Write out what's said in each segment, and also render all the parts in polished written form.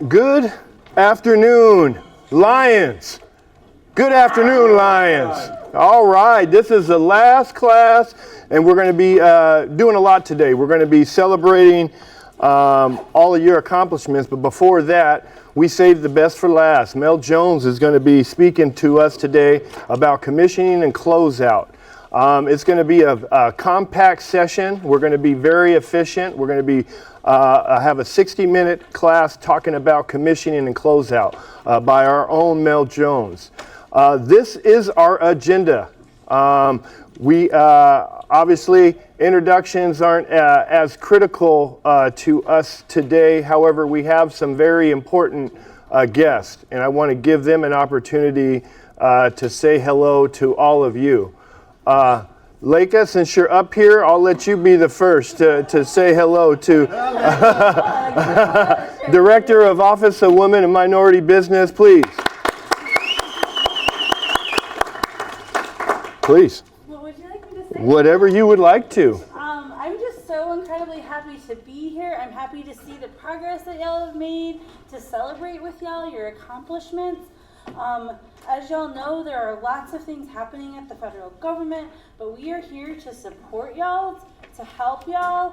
Good afternoon, Lions. Good afternoon, Lions. All right, this is the last class, and we're going to be doing a lot today. We're going to be celebrating all of your accomplishments, but before that, we saved the best for last. Mel Jones is going to be speaking to us today about commissioning and closeout. It's going to be a compact session. We're going to be very efficient. We're going to be have a 60-minute class talking about commissioning and closeout by our own Mel Jones. This is our agenda. We obviously, introductions aren't as critical to us today. However, we have some very important guests, and I want to give them an opportunity to say hello to all of you. Leica, since you're up here, I'll let you be the first to say hello to Director of Office of Women and Minority Business, please. Please. What would you like me to say? Whatever you would like to. I'm just so incredibly happy to be here. I'm happy to see the progress that y'all have made, to celebrate with y'all your accomplishments. As y'all know, there are lots of things happening at the federal government, but we are here to support y'all, to help y'all,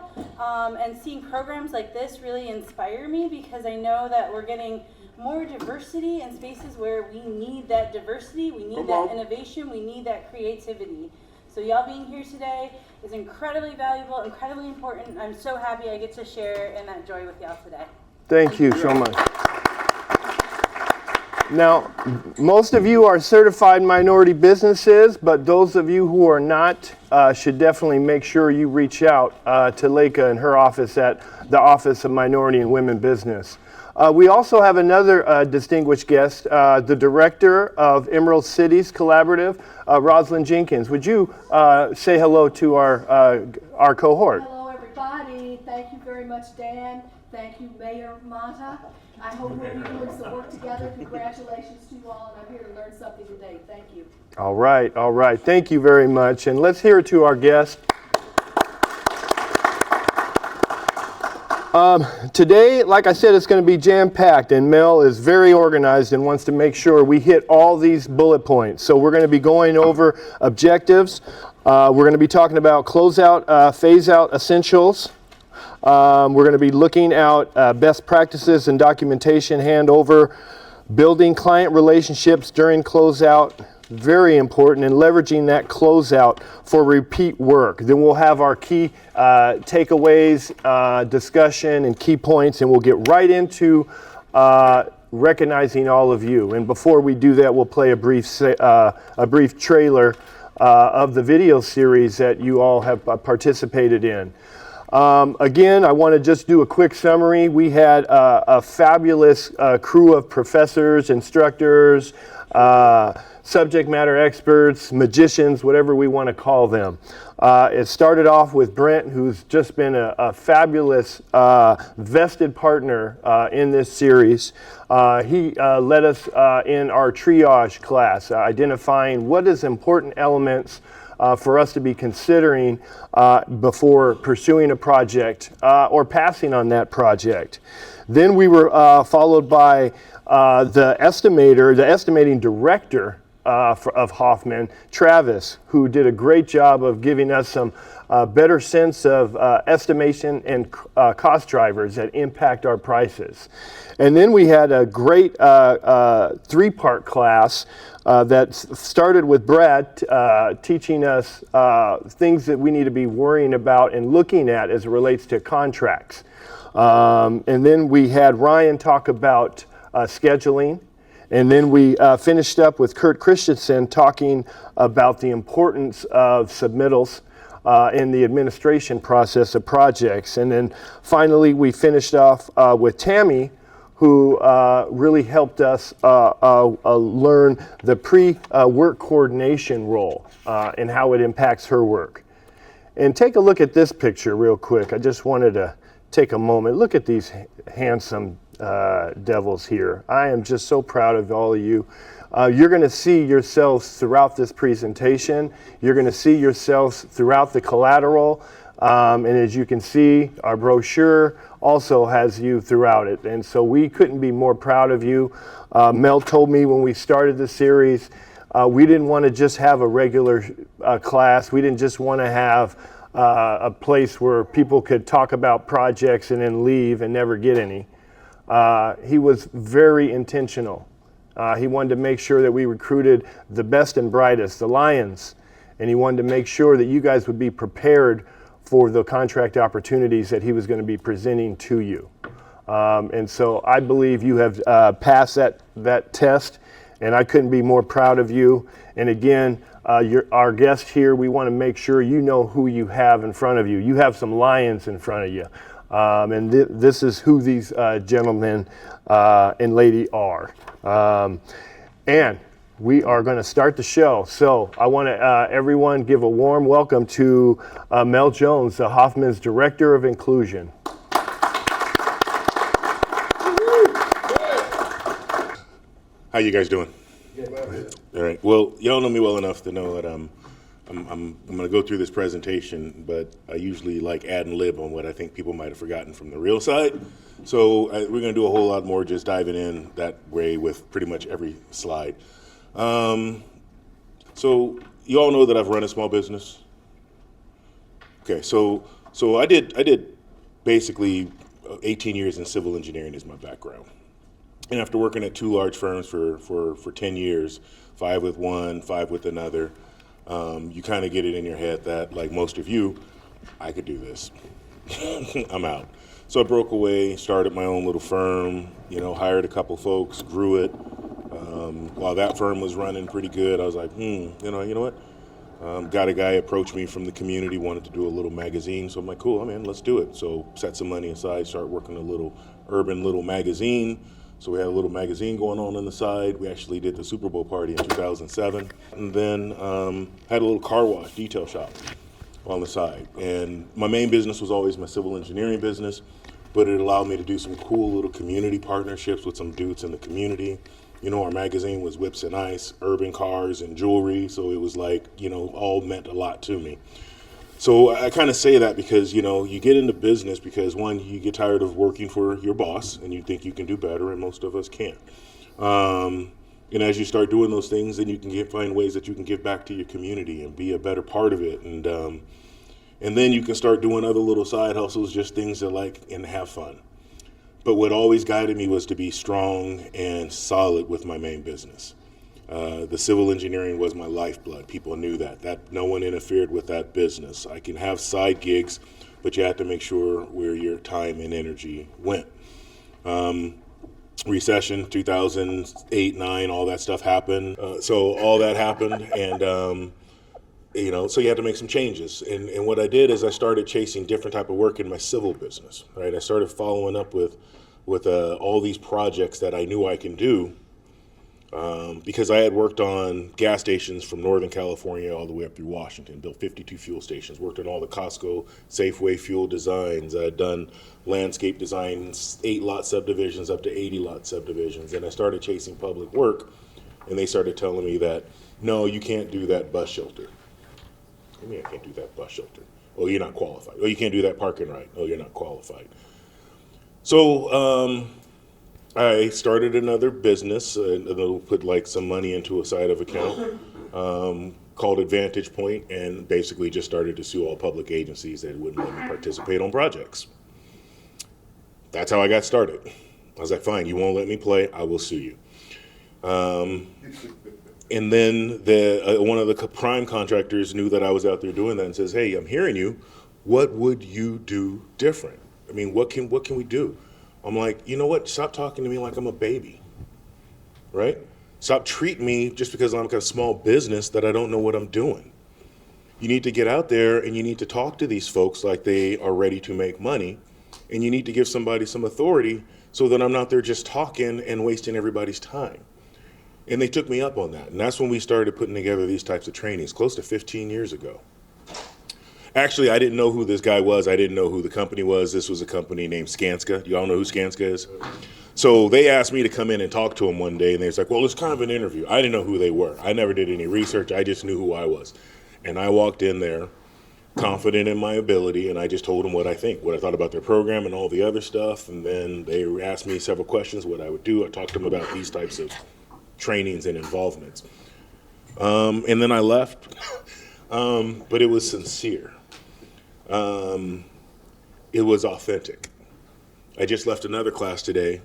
and seeing programs like this really inspire me because I know that we're getting more diversity in spaces where we need that diversity, we need that innovation, we need that creativity. So y'all being here today is incredibly valuable, incredibly important. I'm so happy I get to share in that joy with y'all today. Thank you so much. Now, most of you are certified minority businesses, but those of you who are not should definitely make sure you reach out to Leica and her office at the Office of Minority and Women Business. We also have another distinguished guest, the Director of Emerald Cities Collaborative, Rosalind Jenkins. Would you say hello to our cohort? Hello, everybody. Thank you very much, Dan. Thank you, Mayor Mata. I hope we'll be doing some work together. Congratulations to you all, and I'm here to learn something today. Thank you. All right, all right. Thank you very much. And let's hear it to our guest. Today, like I said, it's going to be jam-packed, and Mel is very organized and wants to make sure we hit all these bullet points. So we're going to be going over objectives. We're going to be talking about closeout, phase-out essentials. We're going to be looking at best practices and documentation handover, building client relationships during closeout, very important, and leveraging that closeout for repeat work. Then we'll have our key takeaways, discussion, and key points, and we'll get right into recognizing all of you. And before we do that, we'll play a brief trailer of the video series that you all have participated in. Again, I want to just do a quick summary. We had a fabulous crew of professors, instructors, subject matter experts, magicians, whatever we want to call them. It started off with Brent, who's just been a fabulous vested partner in this series. He led us in our triage class, identifying what is important elements for us to be considering before pursuing a project or passing on that project. Then we were followed by the estimating director of Hoffman, Travis, who did a great job of giving us some better sense of estimation and cost drivers that impact our prices. And then we had a great three-part class that started with Brad teaching us things that we need to be worrying about and looking at as it relates to contracts. And then we had Ryan talk about scheduling. And then we finished up with Kurt Christensen talking about the importance of submittals in the administration process of projects. And then finally, we finished off with Tammy, who really helped us learn the pre-work coordination role and how it impacts her work. And take a look at this picture real quick. I just wanted to take a moment. Look at these handsome devils here. I am just so proud of all of you. You're going to see yourselves throughout this presentation. You're going to see yourselves throughout the collateral. And as you can see, our brochure also has you throughout it. And so we couldn't be more proud of you. Mel told me when we started the series, we didn't want to just have a regular class. We didn't just want to have a place where people could talk about projects and then leave and never get any. He was very intentional. He wanted to make sure that we recruited the best and brightest, the lions, and he wanted to make sure that you guys would be prepared for the contract opportunities that he was going to be presenting to you. And so I believe you have passed that test, and I couldn't be more proud of you. And again, our guest here, we want to make sure you know who you have in front of you. You have some lions in front of you. And this is who these gentlemen and lady are. And we are going to start the show. So I want to everyone give a warm welcome to Mel Jones, Hoffman's Director of Inclusion. How you guys doing? All right. Well, y'all know me well enough to know that I'm going to go through this presentation, but I usually like add and lib on what I think people might have forgotten from the real side. So we're going to do a whole lot more just diving in that way with pretty much every slide. So you all know that I've run a small business. Okay. So I did basically 18 years in civil engineering is my background. And after working at 2 large firms for 10 years, 5 with one, 5 with another, you kind of get it in your head that, like most of you, I could do this. I'm out. So I broke away, started my own little firm, hired a couple folks, grew it. While that firm was running pretty good, I was like, you know what? Got a guy approach me from the community, wanted to do a little magazine. So I'm like, cool, man, let's do it. So set some money aside, start working a little urban little magazine. So we had a little magazine going on the side. We actually did the Super Bowl party in 2007. And then had a little car wash detail shop on the side. And my main business was always my civil engineering business, but it allowed me to do some cool little community partnerships with some dudes in the community. Our magazine was Whips and Ice, urban cars and jewelry. So it was like, all meant a lot to me. So I kind of say that because, you get into business because, one, you get tired of working for your boss and you think you can do better, and most of us can't. And as you start doing those things, then you can find ways that you can give back to your community and be a better part of it. And then you can start doing other little side hustles, just things that and have fun. But what always guided me was to be strong and solid with my main business. The civil engineering was my lifeblood. People knew that no one interfered with that business. I can have side gigs, but you have to make sure where your time and energy went. Recession, 2008, 9, all that stuff happened. So all that happened, and so you had to make some changes. And what I did is I started chasing different type of work in my civil business. Right, I started following up with all these projects that I knew I can do. Because I had worked on gas stations from Northern California all the way up through Washington, built 52 fuel stations, worked on all the Costco Safeway fuel designs. I had done landscape designs, 8-lot subdivisions up to 80-lot subdivisions. And I started chasing public work, and they started telling me that, no, you can't do that bus shelter. What do you mean I can't do that bus shelter? Oh, you're not qualified. Oh, you can't do that parking right. Oh, you're not qualified. So, I started another business, and I'll put some money into a side of account called Advantage Point, and basically just started to sue all public agencies that wouldn't let me participate on projects. That's how I got started. I was like, fine, you won't let me play, I will sue you. And then one of the prime contractors knew that I was out there doing that and says, hey, I'm hearing you. What would you do different? I mean, what can we do? I'm like, you know what? Stop talking to me like I'm a baby, right? Stop treating me just because I'm a small business that I don't know what I'm doing. You need to get out there and you need to talk to these folks like they are ready to make money, and you need to give somebody some authority so that I'm not there just talking and wasting everybody's time. And they took me up on that, and that's when we started putting together these types of trainings, close to 15 years ago. Actually, I didn't know who this guy was. I didn't know who the company was. This was a company named Skanska. Do y'all know who Skanska is? So they asked me to come in and talk to them one day, and they was like, well, it's kind of an interview. I didn't know who they were. I never did any research. I just knew who I was. And I walked in there, confident in my ability, and I just told them what I thought about their program and all the other stuff. And then they asked me several questions, what I would do. I talked to them about these types of trainings and involvements. And then I left, but it was sincere. It was authentic. I just left another class today.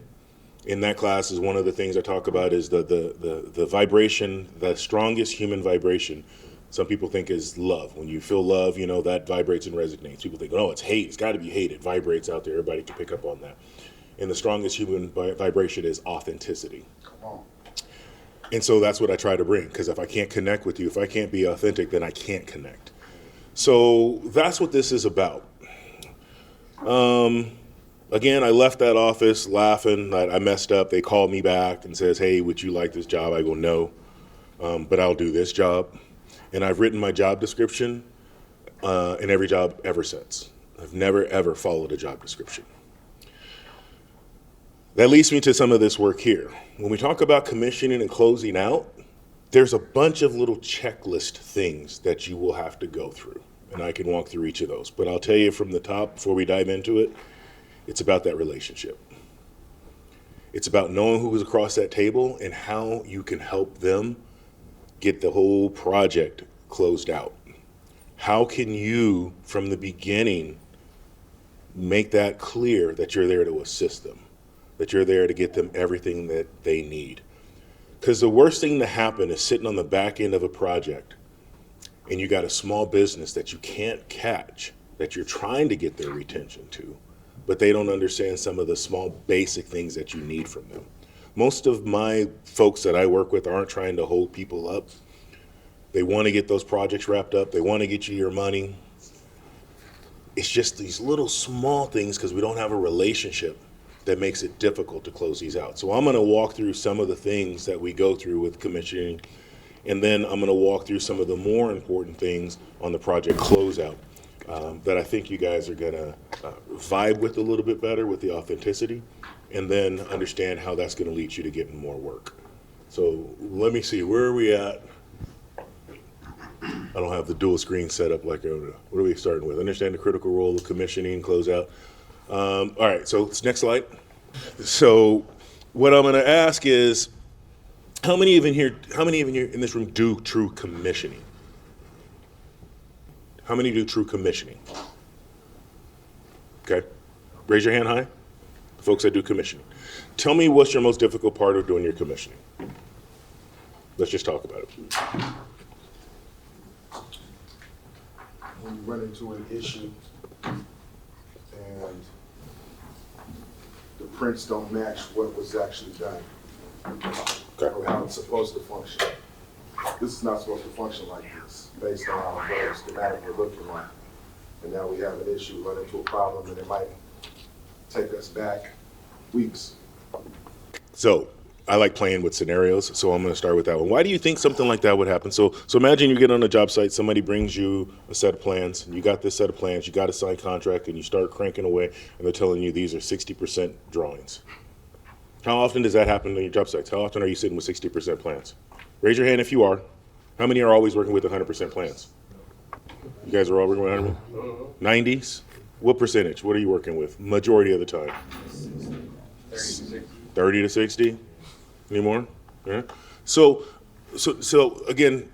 In that class is one of the things I talk about is the vibration, the strongest human vibration. Some people think is love. When you feel love, you know, that vibrates and resonates. People think, oh, it's hate. It's got to be hate. It vibrates out there. Everybody can pick up on that. And the strongest human vibration is authenticity. Come on. And so that's what I try to bring, because if I can't connect with you, if I can't be authentic, then I can't connect. So that's what this is about. Again, I left that office laughing. I messed up. They called me back and says, hey, would you like this job? I go, no, but I'll do this job. And I've written my job description in every job ever since. I've never, ever followed a job description. That leads me to some of this work here. When we talk about commissioning and closing out, there's a bunch of little checklist things that you will have to go through. And I can walk through each of those. But I'll tell you from the top, before we dive into it, it's about that relationship. It's about knowing who is across that table and how you can help them get the whole project closed out. How can you, from the beginning, make that clear that you're there to assist them, that you're there to get them everything that they need? Because the worst thing to happen is sitting on the back end of a project and you got a small business that you can't catch, that you're trying to get their retention to, but they don't understand some of the small basic things that you need from them. Most of my folks that I work with aren't trying to hold people up. They want to get those projects wrapped up. They want to get you your money. It's just these little small things, because we don't have a relationship, that makes it difficult to close these out. So I'm going to walk through some of the things that we go through with commissioning, and then I'm going to walk through some of the more important things on the project closeout that I think you guys are going to vibe with a little bit better with the authenticity, and then understand how that's going to lead you to getting more work. So let me see, where are we at? I don't have the dual screen set up like I would. What are we starting with? Understand the critical role of commissioning, closeout. All right, so next slide. So what I'm going to ask is, how many of you in this room do true commissioning? How many do true commissioning? Okay, raise your hand high. The folks that do commissioning. Tell me what's your most difficult part of doing your commissioning. Let's just talk about it. When you run into an issue and the prints don't match what was actually done, Okay. or how it's supposed to function. This is not supposed to function like this, based on what the schematic we're looking like. And now we have an issue, run into a problem, and it might take us back weeks. So I like playing with scenarios, so I'm going to start with that one. Why do you think something like that would happen? So imagine you get on a job site, somebody brings you a set of plans, and you got this set of plans, you got a signed contract, and you start cranking away, and they're telling you these are 60% drawings. How often does that happen on your job sites? How often are you sitting with 60% plans? Raise your hand if you are. How many are always working with 100% plans? You guys are all working with 100%? 90s? What percentage? What are you working with majority of the time? 30 to 60? Any more? Yeah. So again,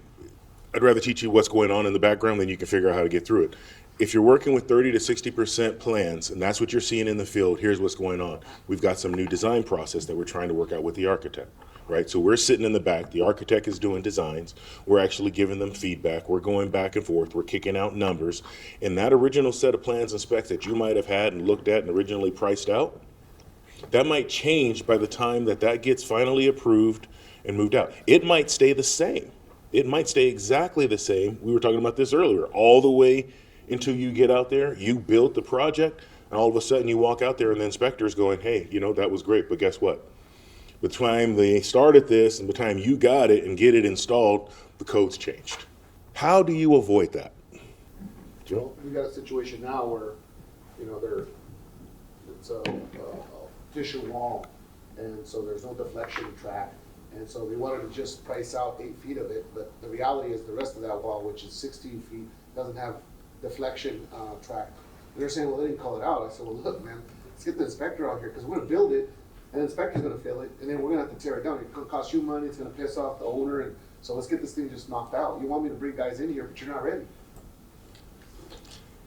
I'd rather teach you what's going on in the background than you can figure out how to get through it. If you're working with 30 to 60% plans, and that's what you're seeing in the field, here's what's going on. We've got some new design process that we're trying to work out with the architect, right? So we're sitting in the back, the architect is doing designs, we're actually giving them feedback, we're going back and forth, we're kicking out numbers, and that original set of plans and specs that you might have had and looked at and originally priced out, that might change by the time that gets finally approved and moved out. It might stay the same. It might stay exactly the same. We were talking about this earlier, all the way until you get out there, you build the project, and all of a sudden you walk out there and the inspector's going, hey, that was great, but guess what? By the time they started this and the time you got it and get it installed, the code's changed. How do you avoid that? Well, we got a situation now where, it's a fissure wall, and so there's no deflection track. And so they wanted to just price out 8 feet of it, but the reality is the rest of that wall, which is 16 feet, doesn't have deflection track. And they're saying, well, they didn't call it out. I said, well, look, man, let's get the inspector out here, because we're gonna build it, and the inspector's gonna fill it, and then we're gonna have to tear it down. It's gonna cost you money, it's gonna piss off the owner, and so let's get this thing just knocked out. You want me to bring guys in here, but you're not ready.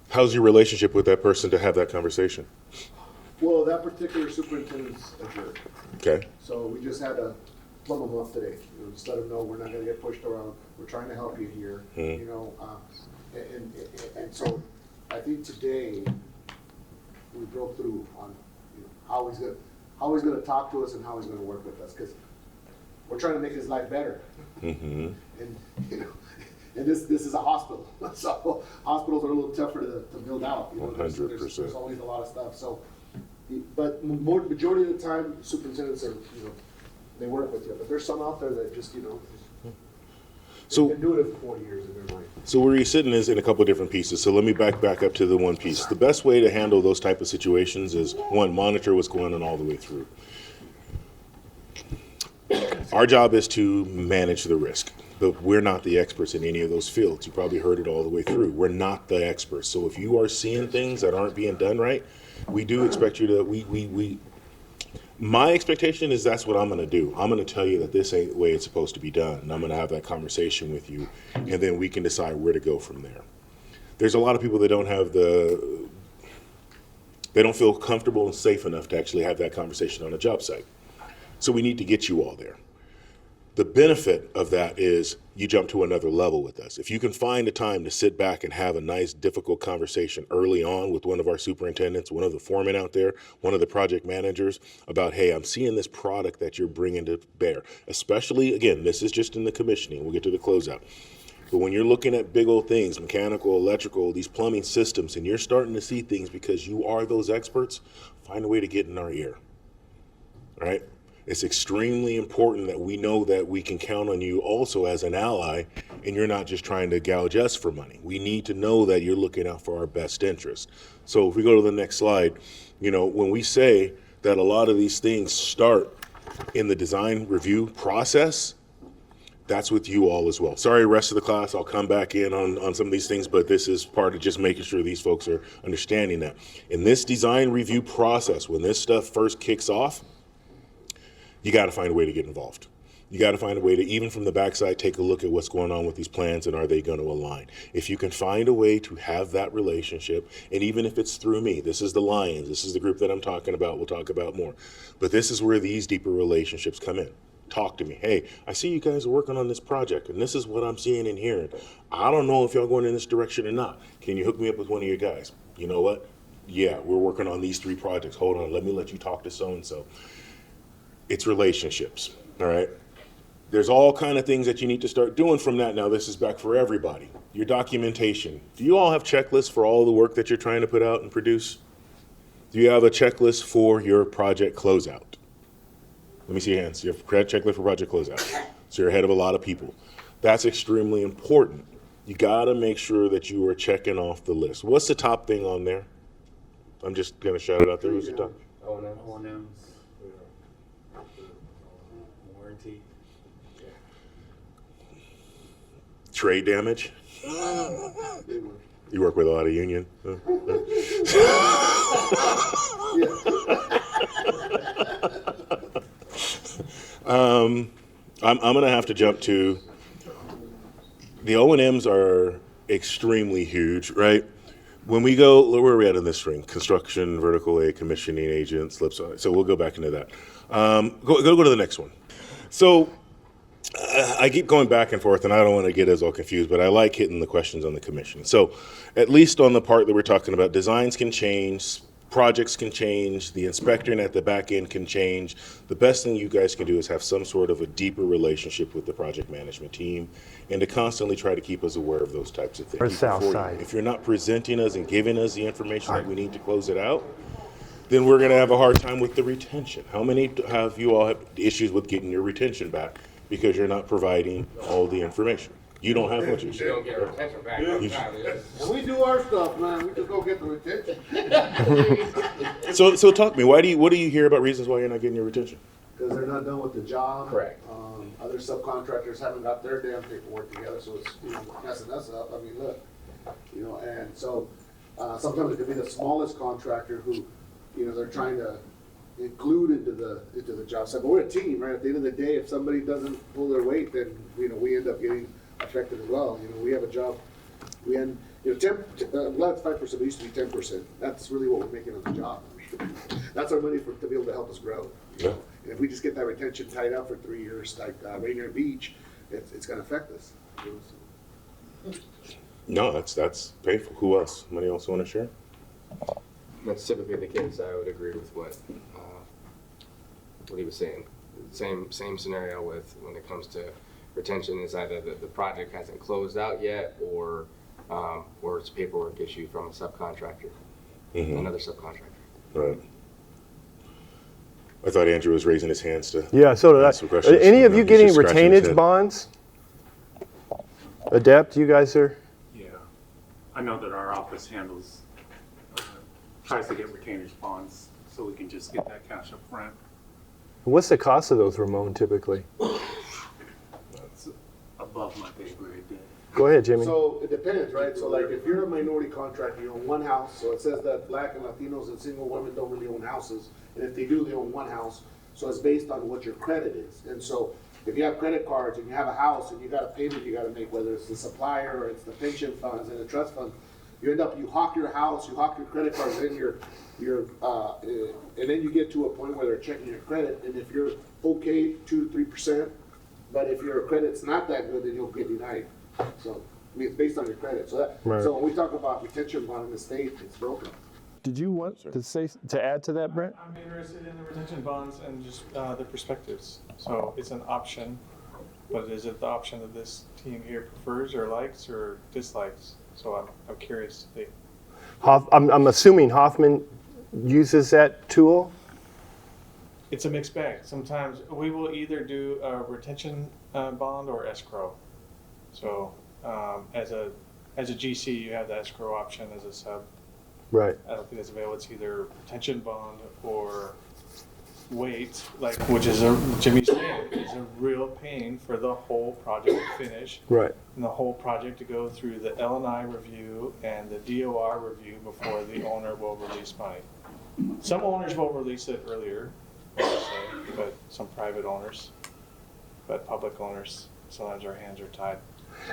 How's your relationship with that person to have that conversation? Well, that particular superintendent's a jerk. Okay. So we just had to plumb them up today. You know, just let them know we're not gonna get pushed around. We're trying to help you here, you know, and so I think today we broke through on, you know, how he's gonna talk to us and how he's gonna work with us, because we're trying to make his life better. And, you know, and this is a hospital, so hospitals are a little tougher to build out. You know, 100%. There's always a lot of stuff. So, but majority of the time, superintendents are, you know, they work with you. But there's some out there that just, you know, So- they've been doing it for 40 years in their mind. So where you're sitting is in a couple of different pieces. So let me back up to the one piece. The best way to handle those type of situations is, one, monitor what's going on all the way through. Our job is to manage the risk, but we're not the experts in any of those fields. You probably heard it all the way through. We're not the experts. So if you are seeing things that aren't being done right, we do expect you to, my expectation is that's what I'm going to do. I'm going to tell you that this ain't the way it's supposed to be done, and I'm going to have that conversation with you, and then we can decide where to go from there. There's a lot of people that they don't feel comfortable and safe enough to actually have that conversation on a job site. So we need to get you all there. The benefit of that is you jump to another level with us. If you can find a time to sit back and have a nice, difficult conversation early on with one of our superintendents, one of the foremen out there, one of the project managers about, hey, I'm seeing this product that you're bringing to bear. Especially, again, this is just in the commissioning. We'll get to the closeout. But when you're looking at big old things, mechanical, electrical, these plumbing systems, and you're starting to see things because you are those experts, find a way to get in our ear. All right? It's extremely important that we know that we can count on you also as an ally, and you're not just trying to gouge us for money. We need to know that you're looking out for our best interest. So if we go to the next slide, you know, when we say that a lot of these things start in the design review process, that's with you all as well. Sorry, rest of the class, I'll come back in on some of these things, but this is part of just making sure these folks are understanding that. In this design review process, when this stuff first kicks off, you got to find a way to get involved. You got to find a way to, even from the backside, take a look at what's going on with these plans and are they going to align. If you can find a way to have that relationship, and even if it's through me, this is the Lions, this is the group that I'm talking about, we'll talk about more. But this is where these deeper relationships come in. Talk to me. Hey, I see you guys are working on this project, and this is what I'm seeing and hearing. I don't know if y'all going in this direction or not. Can you hook me up with one of your guys? You know what? Yeah, we're working on these 3 projects. Hold on, let me let you talk to so-and-so. It's relationships, all right? There's all kind of things that you need to start doing from that. Now, this is back for everybody. Your documentation. Do you all have checklists for all the work that you're trying to put out and produce? Do you have a checklist for your project closeout? Let me see your hands. You have a checklist for project closeout. So you're ahead of a lot of people. That's extremely important. You got to make sure that you are checking off the list. What's the top thing on there? I'm just going to shout it out there. Who's the top? O&Ms. Warranty. Trade damage. You work with a lot of union. I'm going to have to jump to the O&Ms are extremely huge, right? When we go, where are we at in this string? Construction, vertical A, commissioning agent, slips. So we'll go back into that. Go to the next one. So I keep going back and forth, and I don't want to get us all confused, but I like hitting the questions on the commission. So at least on the part that we're talking about, designs can change, projects can change, the inspector at the back end can change. The best thing you guys can do is have some sort of a deeper relationship with the project management team and to constantly try to keep us aware of those types of things. Or south side. If you're not presenting us and giving us the information that we need to close it out, then we're going to have a hard time with the retention. How many have you all had issues with getting your retention back because you're not providing all the information? You don't have much issue. You don't get retention back. And we do our stuff, man. We just go get the retention. So talk to me. What do you hear about reasons why you're not getting your retention? Because they're not done with the job. Correct. Other subcontractors haven't got their damn paperwork together, so it's, you know, messing us up. I mean, look, You know, and so, sometimes it could be the smallest contractor who, you know, they're trying to include into the job site. But we're a team, right? At the end of the day, if somebody doesn't pull their weight, then, you know, we end up getting affected as well. You know, we have a job, we end, you know, last 5%, but it used to be 10%. That's really what we're making on the job. That's our money to be able to help us grow. You know? And if we just get that retention tied up for 3 years, like Rainier Beach, it's gonna affect us. You know, so. No, that's painful. Who else? Anybody else want to share? That's typically the case. I would agree with what he was saying. Same scenario with when it comes to retention is either the project hasn't closed out yet, or it's a paperwork issue from a subcontractor, another subcontractor. Right. I thought Andrew was raising his hands to. Yeah, so did ask some I. questions. Any of No, you he's getting just scratching his retainage head. bonds? Adept, you guys are? Yeah, I know that our office handles, tries to get retainage bonds so we can just get that cash up front. What's the cost of those, Ramon, typically? That's above my pay grade. Go ahead, Jimmy. So it depends, right? So like if you're a minority contractor, you own one house, so it says that Black and Latinos and single women don't really own houses. And if they do, they own one house. So it's based on what your credit is. And so if you have credit cards and you have a house and you got a payment you gotta make, whether it's the supplier or it's the pension funds and the trust fund, you hawk your house, you hawk your credit cards, and and then you get to a point where they're checking your credit, and if you're okay, 2-3%, but if your credit's not that good, then you'll get denied. So, I mean, it's based on your credit. So Right. so when we talk about retention bond in the state, it's broken. Did you want to add to that, Brent? I'm interested in the retention bonds and just the perspectives. So it's an option, but is it the option that this team here prefers or likes or dislikes? So I'm curious. I'm assuming Hoffman uses that tool? It's a mixed bag. Sometimes we will either do a retention bond or escrow. So as a GC, you have the escrow option. As a sub, Right. I don't think that's available. It's either retention bond or wait, which is Jimmy's saying, is a real pain for the whole project to finish. Right. And the whole project to go through the L&I review and the DOR review before the owner will release money. Some owners will release it earlier, but some private owners, but public owners, sometimes our hands are tied.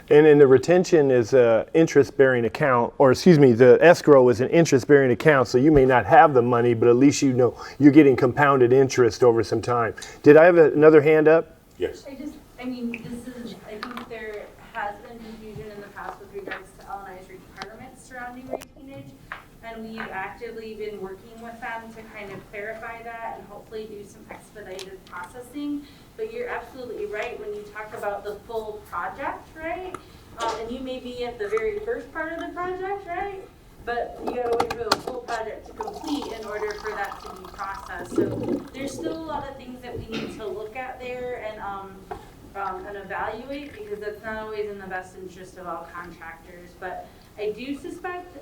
And then the retention is a interest-bearing account, or excuse me, the escrow is an interest-bearing account, so you may not have the money, but at least you know you're getting compounded interest over some time. Did I have another hand up? Yes. I think there has been confusion in the past with regards to L&I's requirements surrounding retainage, and we've actively been working with them to kind of clarify that and hopefully do some expedited processing. But you're absolutely right when you talk about the full project, right? And you may be at the very first part of the project, right? But you gotta wait for the full project to complete in order for that to be processed. So there's still a lot of things that we need to look at there and evaluate, because that's not always in the best interest of all contractors. But I do suspect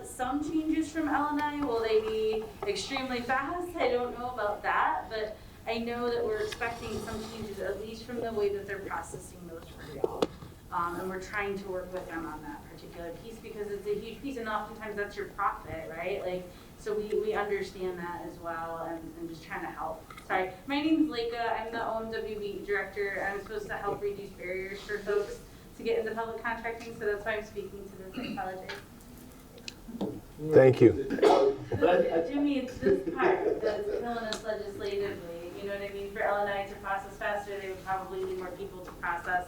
some changes from L&I. Will they be extremely fast? I don't know about that, but I know that we're expecting some changes, at least from the way that they're processing those for y'all. And we're trying to work with them on that particular piece because it's a huge piece, and oftentimes that's your profit, right? Like, so we understand that as well, and just trying to help. Sorry, my name's Leica. I'm the OMWB director. I'm supposed to help reduce barriers for folks to get into public contracting, so that's why I'm speaking to this. I apologize. Thank you. Jimmy, it's this part that's killing us legislatively. You know what I mean? For L&I to process faster, they would probably need more people to process.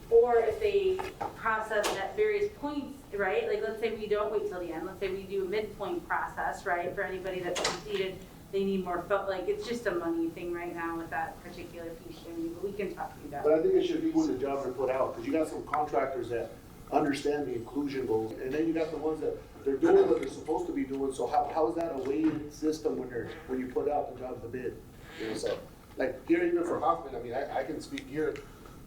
Or if they process at various points, right? Like, let's say we don't wait till the end. Let's say we do a midpoint process, right? For anybody that's completed, they need more. Like, it's just a money thing right now with that particular piece, Jimmy. But we can talk to you about it. But I think it should be when the jobs are put out, because you got some contractors that understand the inclusion goals, and then you got the ones that they're doing what they're supposed to be doing. So how is that a weighted system when you put out the jobs to bid? You know, so like here, even for Hoffman, I mean, I can speak here.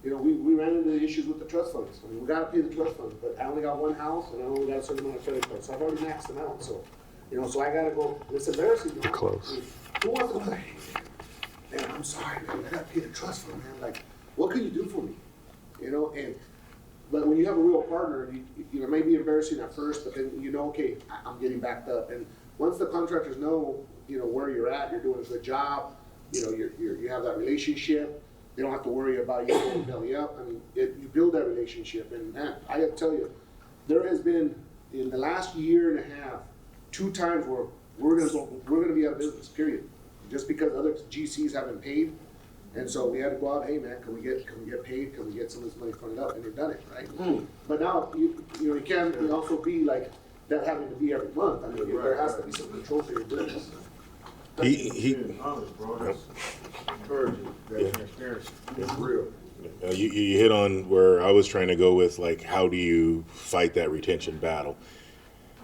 You know, we ran into the issues with the trust funds. I mean, we gotta pay the trust funds, but I only got one house and I only got a certain amount of credit cards, so I've already maxed them out. So, you know, so I gotta go. It's embarrassing. Close. Who wants to play? Man, I'm sorry, man. I gotta pay the trust fund, man. Like, what can you do for me? You know, and But when you have a real partner, you know, it may be embarrassing at first, but then you know, okay, I'm getting backed up. And once the contractors know, you know, where you're at, you're doing a good job, you know, you have that relationship, they don't have to worry about you going belly up. I mean, you build that relationship. And man, I gotta tell you, there has been, in the last year and a half, 2 times where we're gonna be out of business, period. Just because other GCs haven't paid. And so we had to go out, hey man, can we get paid? Can we get some of this money funded up? And they've done it, right? But now, you know, it can't also be like that having to be every month. I mean, there has to be some control for your business. He honest, bro. That's encouraging. That transparency. It's real. you hit on where I was trying to go with, like, how do you fight that retention battle?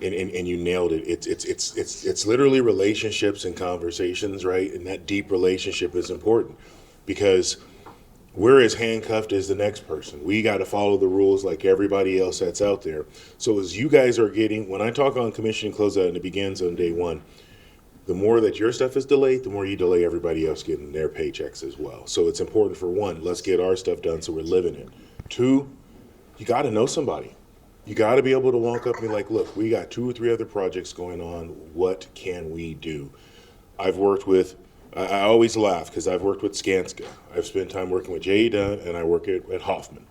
And you nailed it. It's literally relationships and conversations, right? And that deep relationship is important because we're as handcuffed as the next person. We got to follow the rules like everybody else that's out there. So as you guys are getting, when I talk on commission and closeout and it begins on day 1, the more that your stuff is delayed, the more you delay everybody else getting their paychecks as well. So it's important for 1, let's get our stuff done so we're living it. 2, you got to know somebody. You got to be able to walk up and be like, look, we got 2 or 3 other projects going on. What can we do? I've worked with, I always laugh because I've worked with Skanska. I've spent time working with Jada and I work at Hoffman.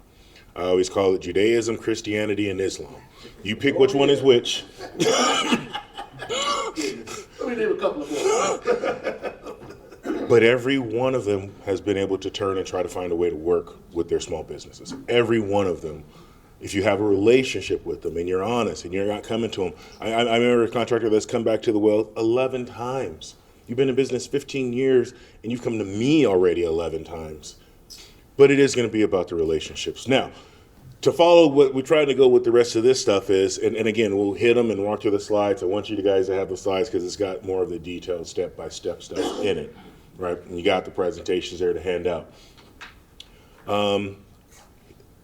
I always call it Judaism, Christianity, and Islam. You pick which one is which. Let me name a couple of more. But every one of them has been able to turn and try to find a way to work with their small businesses. Every one of them. If you have a relationship with them and you're honest and you're not coming to them. I remember a contractor that's come back to the well 11 times. You've been in business 15 years and you've come to me already 11 times. But it is going to be about the relationships. Now, to follow what we're trying to go with the rest of this stuff is, and again, we'll hit them and walk through the slides. I want you guys to have the slides because it's got more of the detailed step-by-step stuff in it, right? And you got the presentations there to hand out.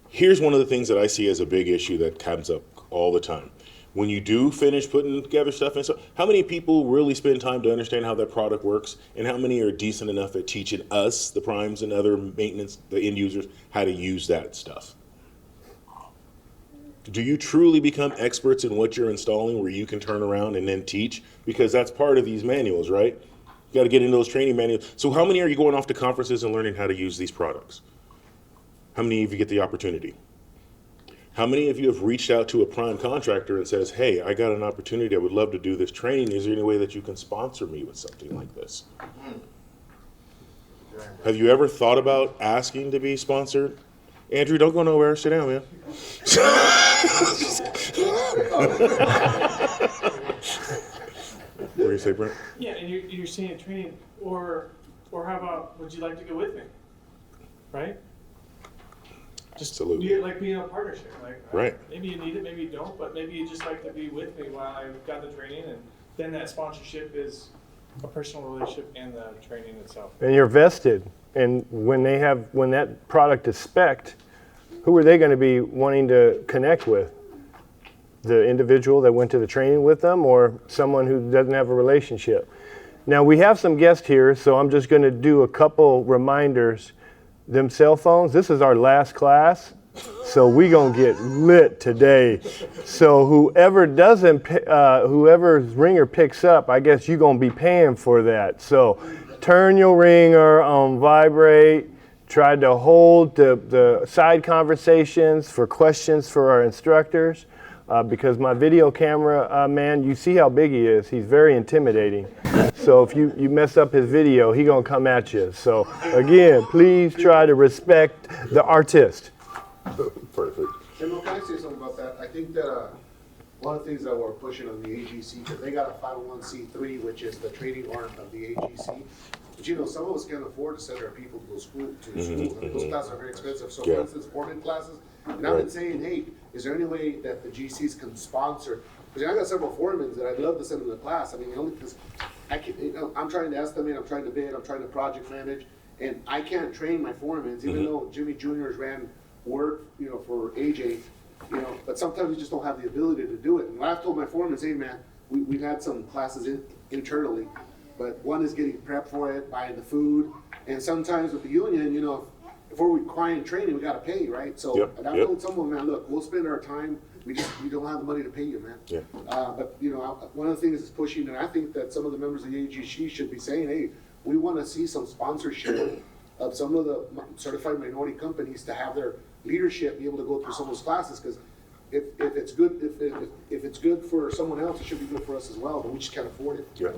Here's one of the things that I see as a big issue that comes up all the time. When you do finish putting together stuff and stuff, how many people really spend time to understand how that product works, and how many are decent enough at teaching us, the primes and other maintenance, the end users, how to use that stuff? Do you truly become experts in what you're installing where you can turn around and then teach? Because that's part of these manuals, right? You got to get into those training manuals. So how many are you going off to conferences and learning how to use these products? How many of you get the opportunity? How many of you have reached out to a prime contractor and says, hey, I got an opportunity, I would love to do this training. Is there any way that you can sponsor me with something like this? Have you ever thought about asking to be sponsored? Andrew, don't go nowhere. Sit down, man. What do you say, Brent? Yeah, and you're saying training, or how about, would you like to go with me? Right? Just Absolutely. like being a partnership. Like, Right. Maybe you need it, maybe you don't, but maybe you just like to be with me while I've got the training, and then that sponsorship is a personal relationship and the training itself. And you're vested. And when that product is spec'd, who are they going to be wanting to connect with? The individual that went to the training with them, or someone who doesn't have a relationship? Now we have some guests here, so I'm just going to do a couple reminders. Them cell phones, this is our last class, so we gonna get lit today. So whoever's ringer picks up, I guess you're gonna be paying for that. So turn your ringer on vibrate, try to hold the side conversations for questions for our instructors, because my video camera man, you see how big he is, he's very intimidating. So if you mess up his video, he gonna come at you. So again, please try to respect the artist. Perfect. And can I say something about that? I think that one of the things that we're pushing on the AGC, because they got a 501c3, which is the trading arm of the AGC. But you know, some of us can't afford to send our people to school. I mean, those classes are very expensive. So for instance, foreman classes, and I've been saying, hey, is there any way that the GCs can sponsor? Because I got several foremen that I'd love to send them to class. I mean, only because I'm trying to estimate, I'm trying to bid, I'm trying to project manage, and I can't train my foremen, even though Jimmy Jr.'s ran work, you know, for AJ, you know, but sometimes we just don't have the ability to do it. And I've told my foremen, hey man, we've had some classes internally, but one is getting prep for it, buying the food, and sometimes with the union, you know, before we require training, we gotta pay, right? So, Yep, and I yep. told someone, man, look, we'll spend our time, we don't have the money to pay you, man. Yeah. But, you know, one of the things is pushing, and I think that some of the members of the AGC should be saying, hey, we wanna see some sponsorship of some of the certified minority companies to have their leadership be able to go through some of those classes, because if it's good, if it's good for someone else, it should be good for us as well, but we just can't afford it. Yeah,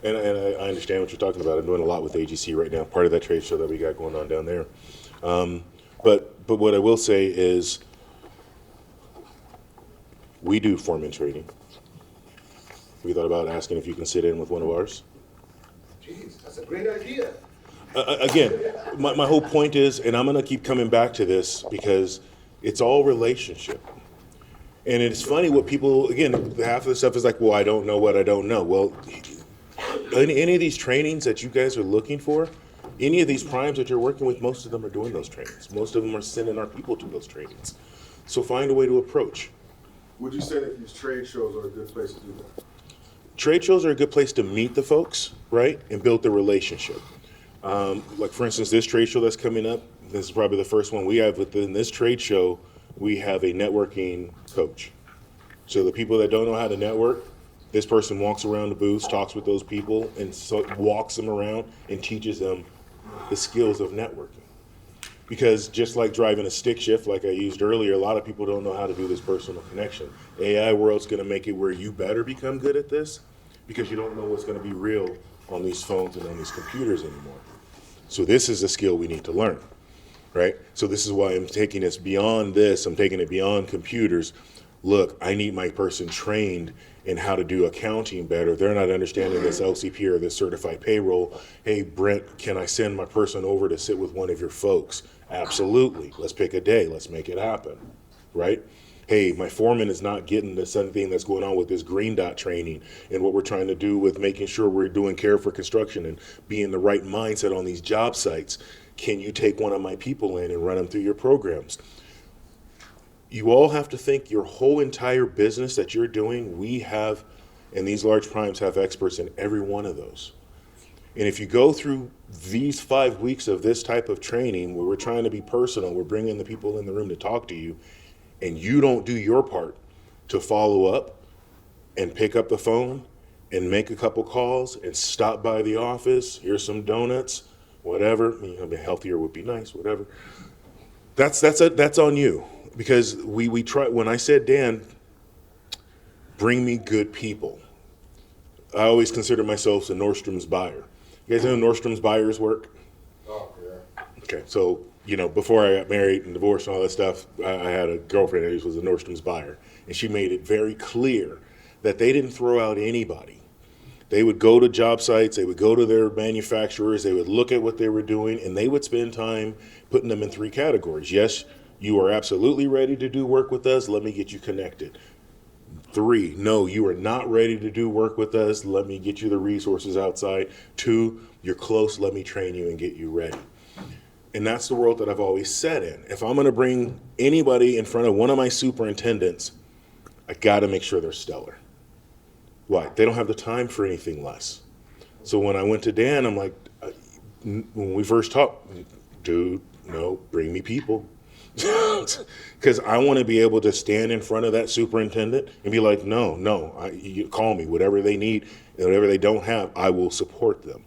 and I understand what you're talking about. I'm doing a lot with AGC right now, part of that trade show that we got going on down there. But what I will say is, we do foreman training. We thought about asking if you can sit in with one of ours. Jeez, that's a great idea. Again, my whole point is, and I'm going to keep coming back to this because it's all relationship. And it's funny what people, again, half of the stuff is like, well, I don't know what I don't know. Well, any of these trainings that you guys are looking for, any of these primes that you're working with, most of them are doing those trainings. Most of them are sending our people to those trainings. So find a way to approach. Would you say that these trade shows are a good place to do that? Trade shows are a good place to meet the folks, right, and build the relationship. Like, for instance, this trade show that's coming up, this is probably the first one we have. Within this trade show, we have a networking coach. So the people that don't know how to network, this person walks around the booths, talks with those people, and so walks them around and teaches them the skills of networking. Because just like driving a stick shift, like I used earlier, a lot of people don't know how to do this personal connection. AI world's going to make it where you better become good at this, because you don't know what's going to be real on these phones and on these computers anymore. So this is a skill we need to learn, right? So this is why I'm taking this beyond this. I'm taking it beyond computers. Look, I need my person trained in how to do accounting better. They're not understanding this LCP or this certified payroll. Hey, Brent, can I send my person over to sit with one of your folks? Absolutely. Let's pick a day. Let's make it happen, right? Hey, my foreman is not getting the same thing that's going on with this green dot training and what we're trying to do with making sure we're doing care for construction and being the right mindset on these job sites. Can you take one of my people in and run them through your programs? You all have to think your whole entire business that you're doing, we have, and these large primes have experts in every one of those. And if you go through these 5 weeks of this type of training where we're trying to be personal, we're bringing the people in the room to talk to you, and you don't do your part to follow up and pick up the phone and make a couple calls and stop by the office, here's some donuts, whatever, you know, healthier would be nice, whatever. That's on you. Because we try, when I said, Dan, bring me good people, I always consider myself a Nordstrom's buyer. You guys know Nordstrom's buyers work? Oh, yeah. Okay, so, you know, before I got married and divorced and all that stuff, I had a girlfriend who was a Nordstrom's buyer. And she made it very clear that they didn't throw out anybody. They would go to job sites, they would go to their manufacturers, they would look at what they were doing, and they would spend time putting them in 3 categories. Yes, you are absolutely ready to do work with us. Let me get you connected. 3, no, you are not ready to do work with us. Let me get you the resources outside. 2, you're close. Let me train you and get you ready. And that's the world that I've always sat in. If I'm going to bring anybody in front of one of my superintendents, I got to make sure they're stellar. Why? They don't have the time for anything less. So when I went to Dan, I'm like, when we first talked, dude, no, bring me people. Because I want to be able to stand in front of that superintendent and be like, no, you call me, whatever they need, and whatever they don't have, I will support them.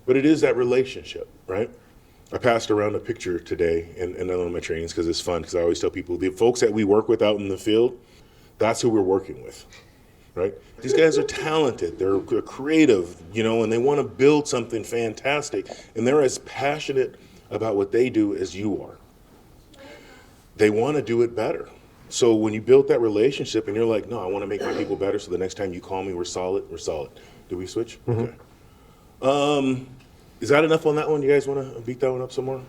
But it is that relationship, right? I passed around a picture today in one of my trainings because it's fun, because I always tell people, the folks that we work with out in the field, that's who we're working with, right? These guys are talented, they're creative, you know, and they want to build something fantastic, and they're as passionate about what they do as you are. They want to do it better. So when you build that relationship and you're like, no, I want to make my people better, so the next time you call me, we're solid. Do we switch? Okay. Is that enough on that one? You guys want to beat that one up some more?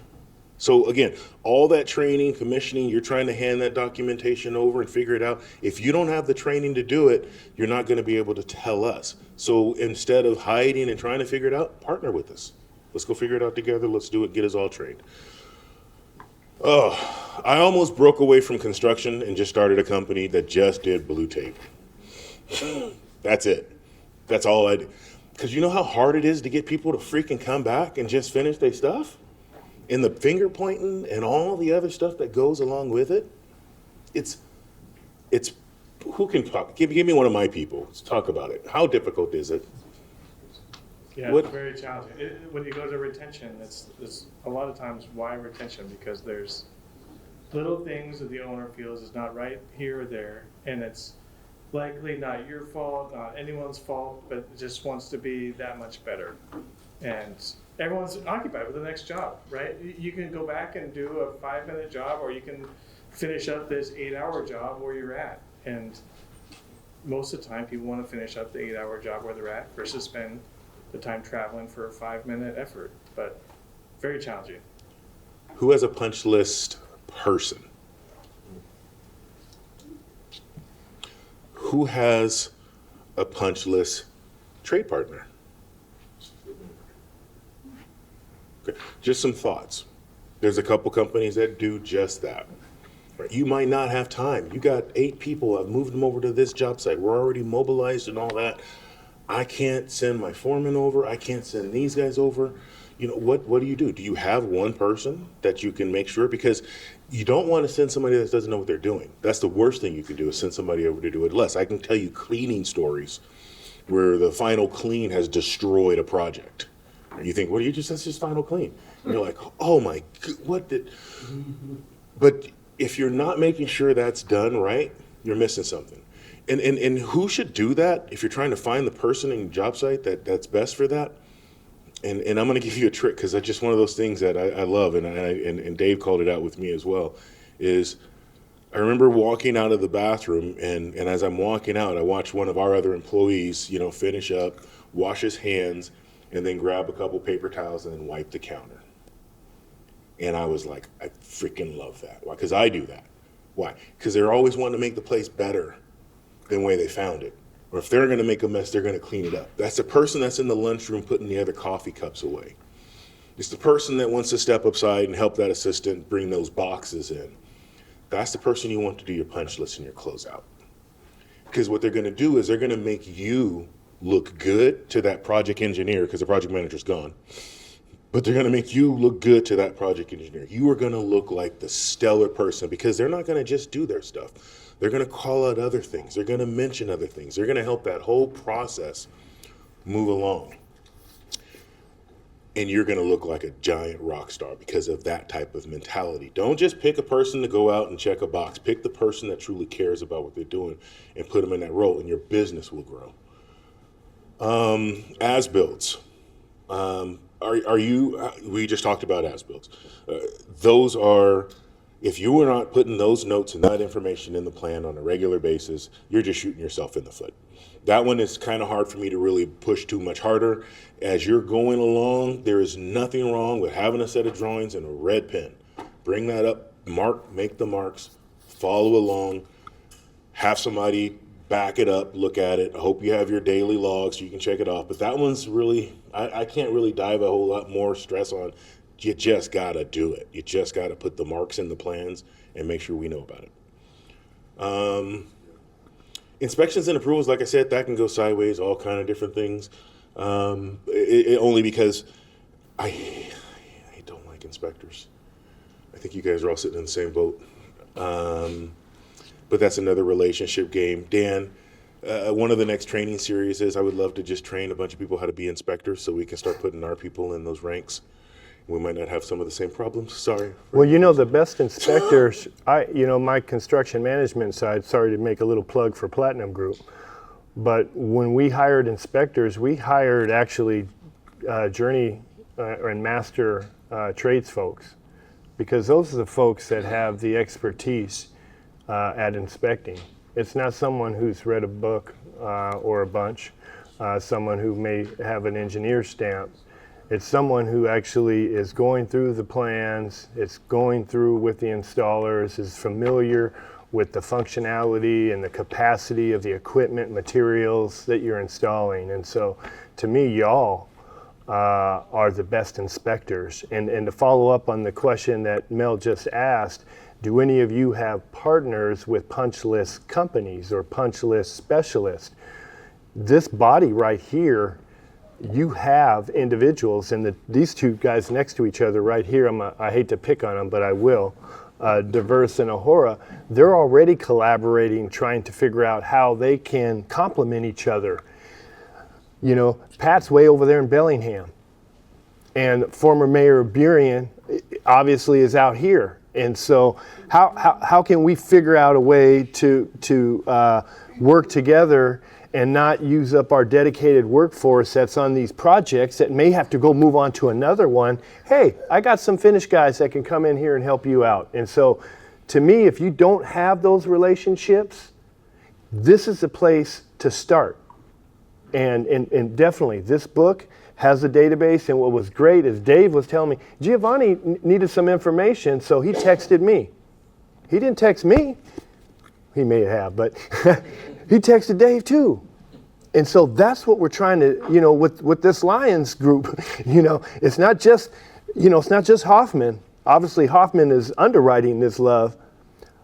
So again, all that training, commissioning, you're trying to hand that documentation over and figure it out. If you don't have the training to do it, you're not going to be able to tell us. So instead of hiding and trying to figure it out, partner with us. Let's go figure it out together. Let's do it. Get us all trained. Oh, I almost broke away from construction and just started a company that just did blue tape. That's it. That's all I did. Because you know how hard it is to get people to freaking come back and just finish their stuff? and the finger pointing and all the other stuff that goes along with it, it's who can talk? Give me one of my people. Let's talk about it. How difficult is it? Yeah, What- it's very challenging. When you go to retention, it's a lot of times why retention? Because there's little things that the owner feels is not right here or there, and it's likely not your fault, not anyone's fault, but it just wants to be that much better. And everyone's occupied with the next job, right? You can go back and do a 5-minute job, or you can finish up this 8-hour job where you're at. And most of the time, people want to finish up the 8-hour job where they're at versus spend the time traveling for a 5-minute effort. But very challenging. Who has a punch list person? Who has a punch list trade partner? Okay. Just some thoughts. There's a couple companies that do just that. Right? You might not have time. You got 8 people. I've moved them over to this job site. We're already mobilized and all that. I can't send my foreman over. I can't send these guys over. You know, what do? Do you have one person that you can make sure? Because you don't want to send somebody that doesn't know what they're doing. That's the worst thing you can do, is send somebody over to do it less. I can tell you cleaning stories where the final clean has destroyed a project. And you think, that's just final clean. And you're like, oh my, what did? But if you're not making sure that's done right, you're missing something. And who should do that? If you're trying to find the person in your job site that's best for that, and I'm going to give you a trick, because that's just one of those things that I love, and Dave called it out with me as well, is I remember walking out of the bathroom, and as I'm walking out, I watched one of our other employees, finish up, wash his hands, and then grab a couple paper towels and then wipe the counter. And I was like, I freaking love that. Why? Because I do that. Why? Because they're always wanting to make the place better than the way they found it. Or if they're going to make a mess, they're going to clean it up. That's the person that's in the lunchroom putting the other coffee cups away. It's the person that wants to step aside and help that assistant bring those boxes in. That's the person you want to do your punch list and your closeout. Because what they're going to do is they're going to make you look good to that project engineer, because the project manager's gone. But they're going to make you look good to that project engineer. You are going to look like the stellar person, because they're not going to just do their stuff. They're going to call out other things. They're going to mention other things. They're going to help that whole process move along. And you're going to look like a giant rock star because of that type of mentality. Don't just pick a person to go out and check a box. Pick the person that truly cares about what they're doing and put them in that role, and your business will grow. As-builds. Are you, we just talked about as-builds. Those are, if you are not putting those notes and that information in the plan on a regular basis, you're just shooting yourself in the foot. That one is kind of hard for me to really push too much harder. As you're going along, there is nothing wrong with having a set of drawings and a red pen. Bring that up, make the marks, follow along, have somebody back it up, look at it. I hope you have your daily logs so you can check it off. But that one's really, I can't really dive a whole lot more stress on. You just got to do it. You just got to put the marks in the plans and make sure we know about it. Inspections and approvals, like I said, that can go sideways, all kind of different things. Only because I don't like inspectors. I think you guys are all sitting in the same boat. But that's another relationship game. Dan, one of the next training series is I would love to just train a bunch of people how to be inspectors so we can start putting our people in those ranks. We might not have some of the same problems. Sorry. Well, the best inspectors, my construction management side, sorry to make a little plug for Platinum Group, but when we hired inspectors, we hired actually journey and master trades folks, because those are the folks that have the expertise at inspecting. It's not someone who's read a book or a bunch, someone who may have an engineer stamp. It's someone who actually is going through the plans, it's going through with the installers, is familiar with the functionality and the capacity of the equipment, materials that you're installing. And so to me, y'all are the best inspectors. And to follow up on the question that Mel just asked, do any of you have partners with punch list companies or punch list specialists? This body right here you have individuals, and these two guys next to each other right here, I hate to pick on them, but I will, Diverse and Ahura, they're already collaborating, trying to figure out how they can complement each other. You know, Pat's way over there in Bellingham, and former Mayor Burien obviously is out here. And so how can we figure out a way to work together and not use up our dedicated workforce that's on these projects that may have to go move on to another one? Hey, I got some Finnish guys that can come in here and help you out. And so to me, if you don't have those relationships, this is the place to start. And definitely this book has a database, and what was great is Dave was telling me, Giovanni needed some information, so he texted me. He didn't text me. He may have, but he texted Dave too. And so that's what we're trying to, you know, with this Lions group, you know, it's not just Hoffman. Obviously Hoffman is underwriting this love,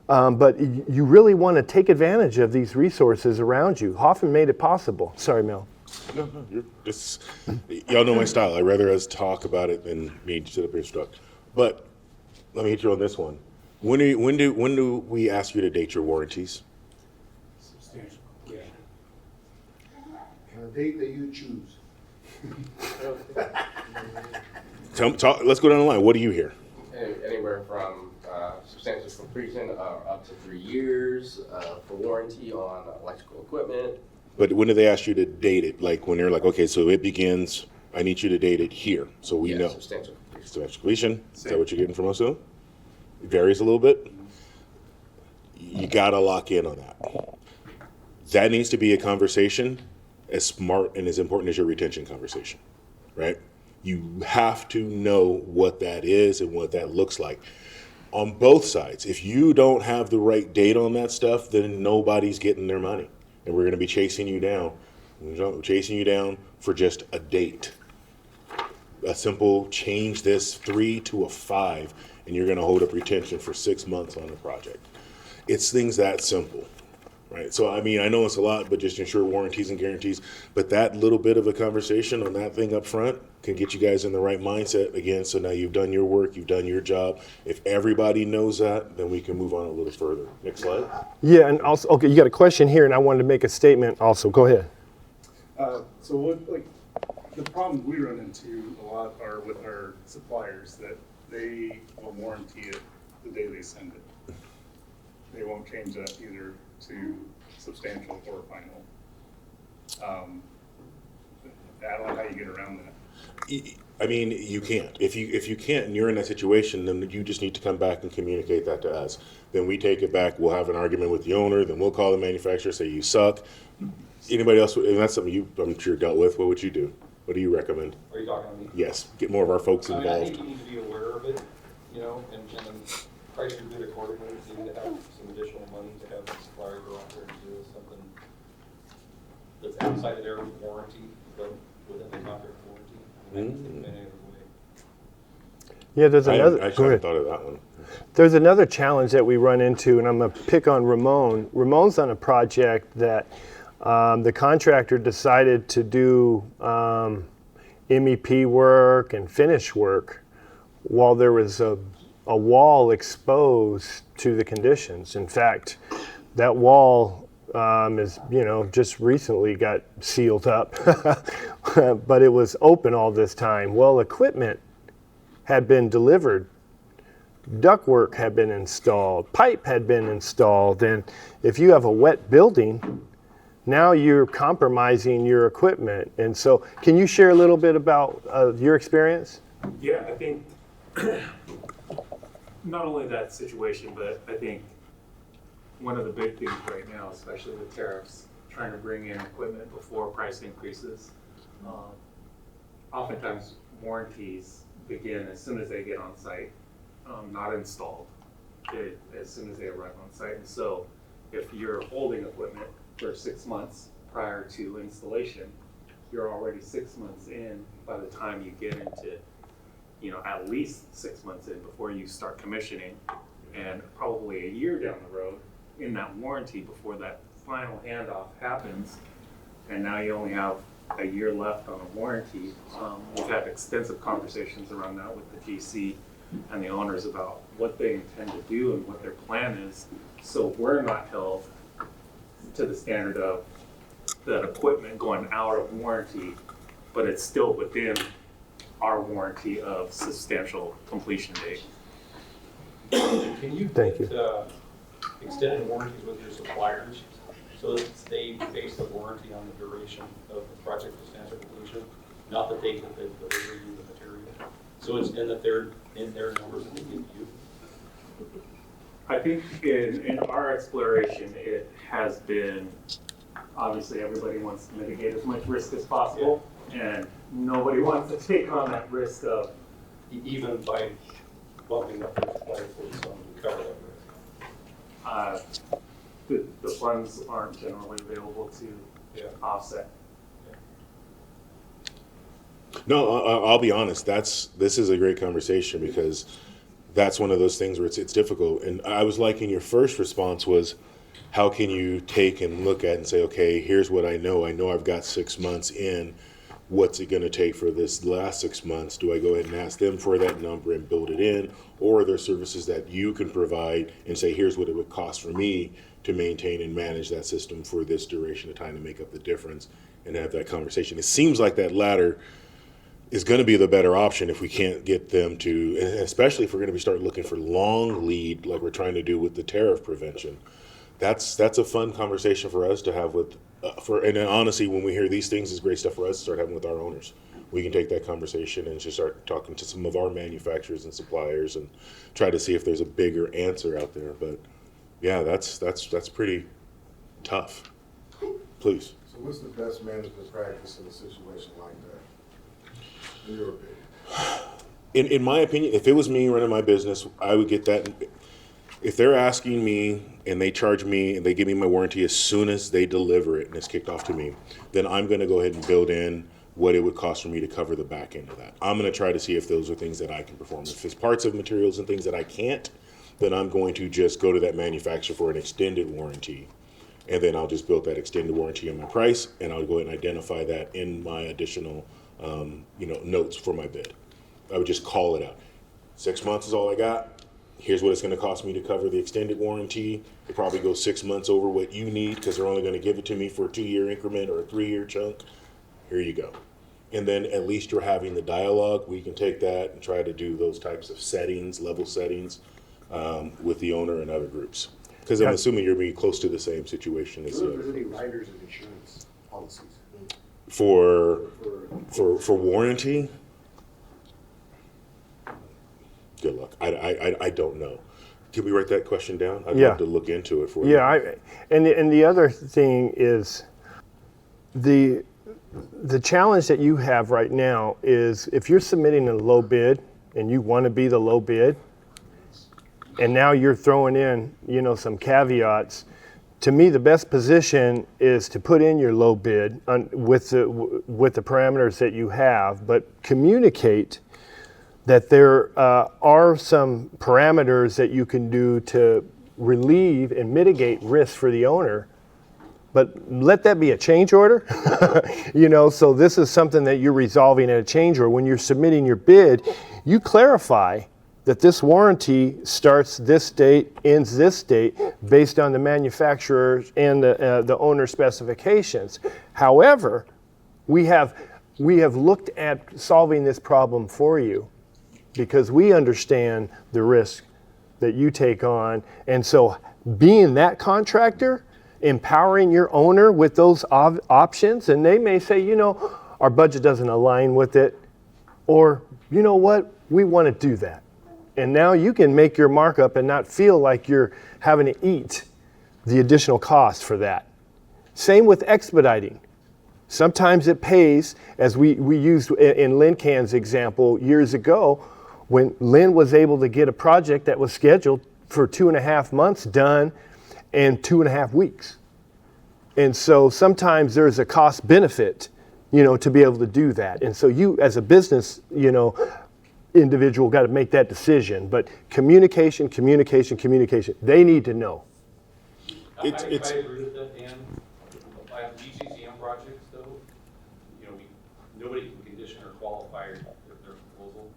but you really want to take advantage of these resources around you. Hoffman made it possible. Sorry, Mel. No, y'all know my style. I'd rather us talk about it than me sit up here and talk. But let me hit you on this one. When do we ask you to date your warranties? Substantial. Yeah. The date that you choose. Let's go down the line. What do you hear? Anywhere from substantial completion up to 3 years for warranty on electrical equipment. But when do they ask you to date it? Like when they're like, okay, so it begins, I need you to date it here, so we know. Substantial completion. Substantial completion. Is that what you're getting from us though? It varies a little bit. You gotta lock in on that. That needs to be a conversation as smart and as important as your retention conversation, right? You have to know what that is and what that looks like. On both sides, if you don't have the right date on that stuff, then nobody's getting their money. And we're gonna be chasing you down. For just a date. A simple change this 3 to a 5, and you're gonna hold up retention for 6 months on a project. It's things that simple, right? So, I mean, I know it's a lot, but just ensure warranties and guarantees. But that little bit of a conversation on that thing up front can get you guys in the right mindset again. So now you've done your work, you've done your job. If everybody knows that, then we can move on a little further. Next slide. Yeah, and also, okay, you got a question here, and I wanted to make a statement also. Go ahead. So what, like, the problems we run into a lot are with our suppliers, that they will warranty it the day they send it. They won't change that either to substantial or final. I don't know how you get around that. I mean, you can't. If you can't and you're in that situation, then you just need to come back and communicate that to us. Then we take it back, we'll have an argument with the owner, then we'll call the manufacturer, say you suck. Anybody else, and that's something I'm sure dealt with, what would you do? What do you recommend? Are you talking to me? Yes, get more of our folks I involved. think you need to be aware of it, you know, and price your bid accordingly. You need to have some additional money to have the supplier go out there and do something that's outside of their warranty, but within the contract warranty. I mean, that can take any other way. Yeah, there's another. I go haven't ahead. thought of that one. There's another challenge that we run into, and I'm going to pick on Ramon. Ramon's on a project that the contractor decided to do MEP work and finish work while there was a wall exposed to the conditions. In fact, that wall is, just recently got sealed up, but it was open all this time. Well, equipment had been delivered. Ductwork had been installed, pipe had been installed, and if you have a wet building, now you're compromising your equipment. And so, can you share a little bit about your experience? Yeah, I think not only that situation, but I think one of the big things right now, especially with tariffs, trying to bring in equipment before price increases. Oftentimes, warranties begin as soon as they get on site. Not installed as soon as they arrive on site. And so if you're holding equipment for 6 months prior to installation, you're already 6 months in by the time you get into, at least 6 months in before you start commissioning, and probably a year down the road in that warranty before that final handoff happens. And now you only have a year left on a warranty. We've had extensive conversations around that with the GC and the owners about what they intend to do and what their plan is, so we're not held to the standard of that equipment going out of warranty, but it's still within our warranty of substantial completion date. Can you Thank get extended warranties with your suppliers so that they base the warranty on the duration of the project substantial completion, not the date that they deliver you the material? So it's in that they're in their numbers that they give you. I think in our exploration, it has been, obviously everybody wants to mitigate as much risk as possible, and nobody wants to take on that risk of, Even by bumping up the supplier for some to cover that risk. the funds aren't generally available to offset. No, I'll be honest. This is a great conversation because that's one of those things where it's difficult. And I was liking your first response was, how can you take and look at and say, okay, here's what I know. I know I've got 6 months in. What's it going to take for this last 6 months? Do I go ahead and ask them for that number and build it in? Or are there services that you can provide and say, here's what it would cost for me to maintain and manage that system for this duration of time to make up the difference and have that conversation? It seems like that latter is going to be the better option if we can't get them to, especially if we're going to be start looking for long lead like we're trying to do with the tariff prevention. That's a fun conversation for us to have with, and then honestly, when we hear these things, it's great stuff for us to start having with our owners. We can take that conversation and just start talking to some of our manufacturers and suppliers and try to see if there's a bigger answer out there. But yeah, that's pretty tough. Please. So what's the best management practice in a situation like that, in your opinion? In my opinion, if it was me running my business, I would get that. If they're asking me and they charge me and they give me my warranty as soon as they deliver it and it's kicked off to me, then I'm going to go ahead and build in what it would cost for me to cover the back end of that. I'm going to try to see if those are things that I can perform. If it's parts of materials and things that I can't, then I'm going to just go to that manufacturer for an extended warranty. And then I'll just build that extended warranty in my price, and I'll go ahead and identify that in my additional notes for my bid. I would just call it out. 6 months is all I got. Here's what it's going to cost me to cover the extended warranty. It probably goes 6 months over what you need because they're only going to give it to me for a 2-year increment or a 3-year chunk. Here you go. And then at least you're having the dialogue. We can take that and try to do those types of settings, level settings, with the owner and other groups. Because I'm assuming you're being close to the same situation as Are there any riders and insurance policies? for warranty. Good luck. I don't know. Can we write that question down? I'd love to look into it for you. Yeah, and the other thing is the challenge that you have right now is if you're submitting a low bid and you want to be the low bid, and now you're throwing in, some caveats. To me, the best position is to put in your low bid with the parameters that you have, but communicate that there are some parameters that you can do to relieve and mitigate risk for the owner, but let that be a change order. So this is something that you're resolving at a change order. When you're submitting your bid, you clarify that this warranty starts this date, ends this date, based on the manufacturer and the owner specifications. However, we have looked at solving this problem for you because we understand the risk that you take on. And so being that contractor, empowering your owner with those options, and they may say, our budget doesn't align with it, or you know what, we want to do that. And now you can make your markup and not feel like you're having to eat the additional cost for that. Same with expediting. Sometimes it pays, as we used in Lynn Can's example years ago, when Lynn was able to get a project that was scheduled for 2.5 months done in 2.5 weeks. And so sometimes there's a cost benefit, to be able to do that. And so you as a business, individual got to make that decision. But communication. They need to know. I agree with that, Dan. By GCCM projects, though, petitioner qualify their proposal.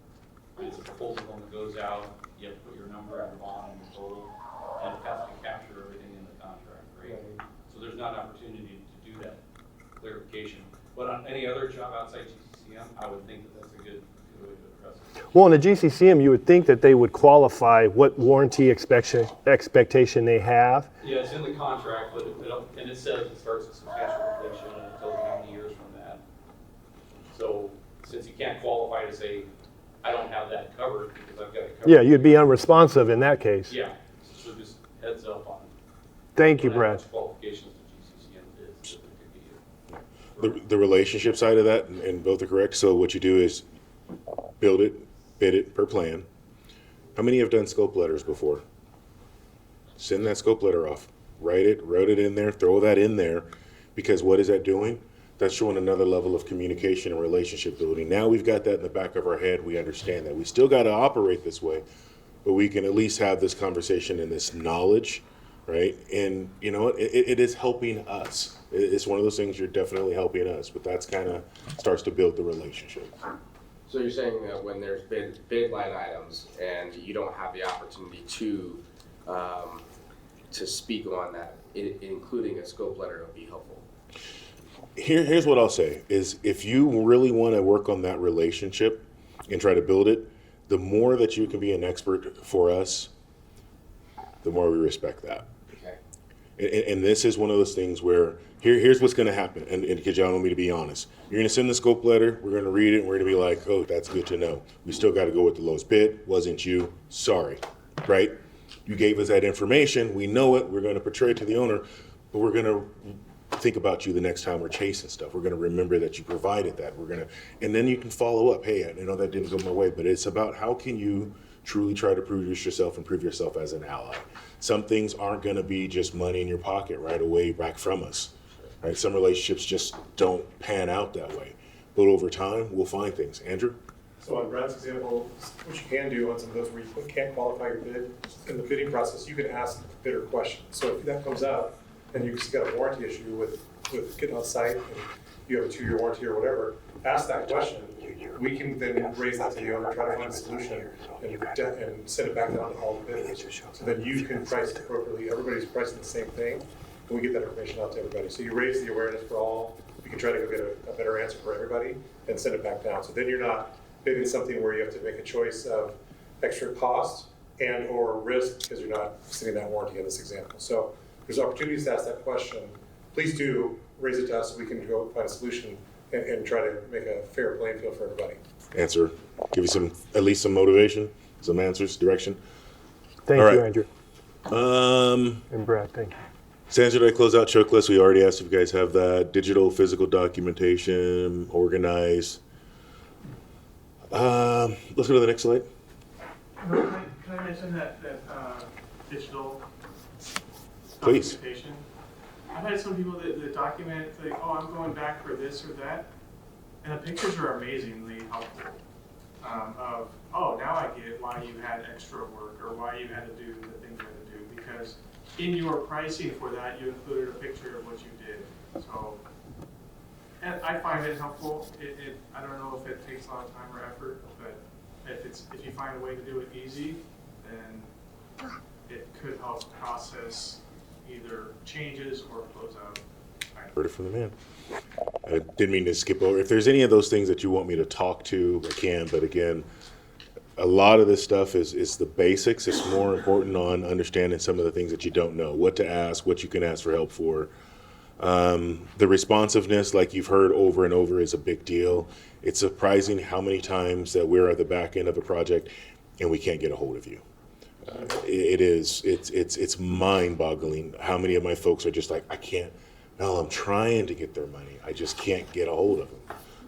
It's a proposal form that goes out, you have to put your number on the bottom and total, and it has to capture everything in the contract, right? So there's not an opportunity to do that clarification. But on any other job outside GCCM, I would think that that's a good way to address it. Well, in a GCCM, you would think that they would qualify what warranty expectation they have. Yeah, it's in the contract, but and it says it starts with substantial completion and it tells you how many years from that. So since you can't qualify to say, I don't have that covered because I've got it covered. Yeah, you'd be unresponsive in that case. Yeah, so just heads up on. Thank you, how Brad. much qualifications the GCCM is, that it could be. The relationship side of that, and both are correct. So what you do is build it, bid it per plan. How many have done scope letters before? Send that scope letter off. Write it in there, throw that in there, because what is that doing? That's showing another level of communication and relationship building. Now we've got that in the back of our head. We understand that. We still got to operate this way, but we can at least have this conversation and this knowledge, right? And you know what? It is helping us. It's one of those things you're definitely helping us, but that's kind of starts to build the relationship. So you're saying that when there's bid line items and you don't have the opportunity to speak on that, including a scope letter, would be helpful. Here's what I'll say is if you really want to work on that relationship and try to build it, the more that you can be an expert for us, the more we respect that. Okay. And this is one of those things where here's what's going to happen. And because y'all want me to be honest, you're going to send the scope letter. We're going to read it. And we're going to be like, oh, that's good to know. We still got to go with the lowest bid. Wasn't you? Sorry. Right? You gave us that information. We know it. We're going to portray it to the owner, but we're going to think about you the next time we're chasing stuff. We're going to remember that you provided that. And then you can follow up. Hey, I know that didn't go my way, but it's about how can you truly try to prove yourself and prove yourself as an ally. Some things aren't going to be just money in your pocket right away back from us. Right? Some relationships just don't pan out that way. But over time, we'll find things. Andrew? So on Brad's example, what you can do on some of those where you can't qualify your bid, in the bidding process, you can ask the bidder questions. So if that comes up and you've got a warranty issue with getting on site and you have a 2-year warranty or whatever, ask that question. We can then raise that to the owner, try to find a solution and send it back down to all the bidders. So then you can price it appropriately. Everybody's pricing the same thing, and we get that information out to everybody. So you raise the awareness for all. You can try to go get a better answer for everybody and send it back down. So then you're not bidding something where you have to make a choice of extra cost and or risk because you're not extending that warranty in this example. So there's opportunities to ask that question. Please do raise it to us so we can go find a solution and try to make a fair playing field for everybody. Answer. Give you at least some motivation, some answers, direction. Thank All you, right. Andrew. And Brad, thank you. Sandra, did I close out checklist? We already asked if you guys have that. Digital, physical documentation, organized. Let's go to the next slide. Can I mention that digital Please. documentation? I've had some people that document, like, oh, I'm going back for this or that, and the pictures are amazingly helpful. Of, oh, now I get why you had extra work or why you had to do the things you had to do, because in your pricing for that, you included a picture of what you did. So, and I find it helpful. I don't know if it takes a lot of time or effort, but if you find a way to do it easy, then it could help process either changes or close out. Heard it from the man. I didn't mean to skip over. If there's any of those things that you want me to talk to, I can. But again, a lot of this stuff is the basics. It's more important on understanding some of the things that you don't know, what to ask, what you can ask for help for. The responsiveness, like you've heard over and over, is a big deal. It's surprising how many times that we're at the back end of a project and we can't get a hold of you. It's mind-boggling how many of my folks are just like, I can't. No, I'm trying to get their money. I just can't get a hold of them.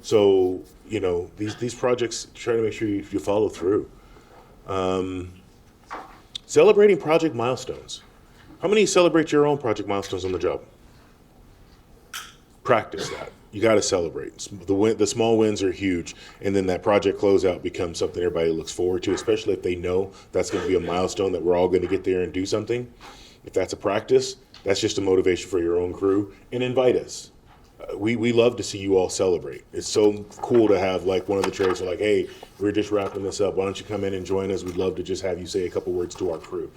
So, you know, these projects, try to make sure you follow through. Celebrating project milestones. How many celebrate your own project milestones on the job? Practice that. You got to celebrate. The small wins are huge, and then that project closeout becomes something everybody looks forward to, especially if they know that's going to be a milestone that we're all going to get there and do something. If that's a practice, that's just a motivation for your own crew, and invite us. we love to see you all celebrate. It's so cool to have like one of the trades are like, hey, we're just wrapping this up. Why don't you come in and join us? We'd love to just have you say a couple words to our crew.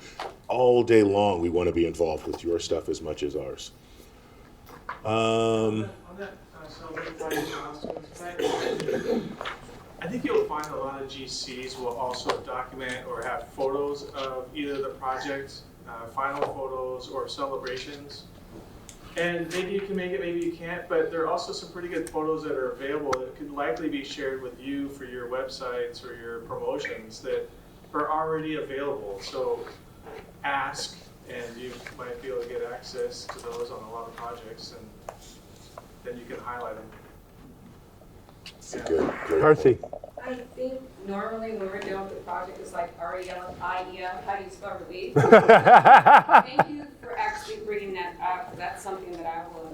All day long, we want to be involved with your stuff as much as ours. On that I think you'll find a lot of GCs will also document or have photos of either the project, final photos, or celebrations. And maybe you can make it, maybe you can't, but there are also some pretty good photos that are available that could likely be shared with you for your websites or your promotions that are already available. So ask, and you might be able to get access to those on a lot of projects, and then you can highlight them. Yeah. Darcy. I think normally when we're dealing with the project, it's like R-E-L-I-E-L, how do you spell relief? Thank you for actually bringing that up. That's something that I will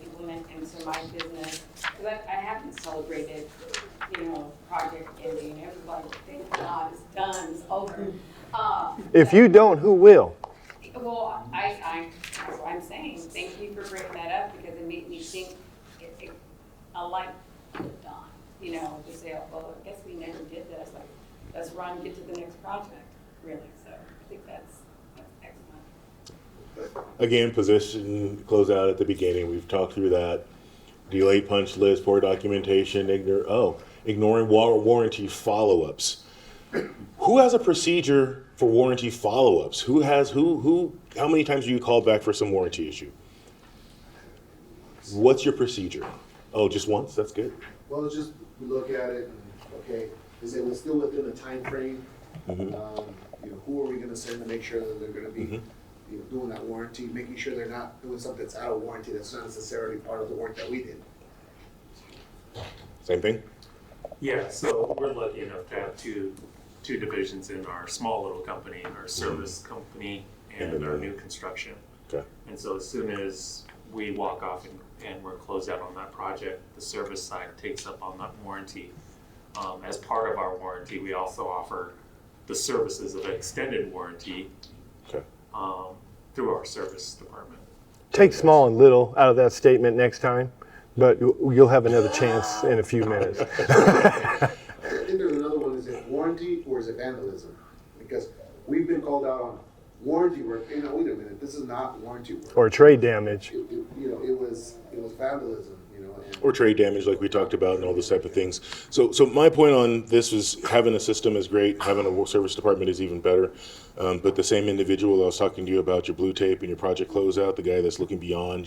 implement into my business. Because I haven't celebrated, project ending. Everybody, thank God, it's done, it's over. If you don't, who will? Well, that's what I'm saying. Thank you for bringing that up because it made me think I like it done. To say, oh, well, I guess we never did this. Like, let's run, get to the next project, really. So I think that's excellent. Again, position, close out at the beginning. We've talked through that. Delay punch list, poor documentation, ignoring warranty follow-ups. Who has a procedure for warranty follow-ups? How many times do you call back for some warranty issue? What's your procedure? Oh, just once? That's good. Well, it's just, we look at it and, okay, is it still within the time frame? Who are we gonna send to make sure that they're gonna be doing that warranty, making sure they're not doing something that's out of warranty that's not necessarily part of the work that we did. Same thing? Yeah, so we're lucky enough to have two divisions in our small little company, our service company and our new construction. Okay. And so as soon as we walk off and we're closed out on that project, the service side takes up on that warranty. As part of our warranty, we also offer the services of an extended warranty through our service department. Take small and little out of that statement next time, but you'll have another chance in a few minutes. I think there's another one, is it warranty or is it vandalism? Because we've been called out on warranty work, wait a minute, this is not warranty work. Or trade damage. It was vandalism, Or trade damage like we talked about and all those type of things. So my point on this was having a system is great, having a service department is even better. But the same individual I was talking to you about your blue tape and your project closeout, the guy that's looking beyond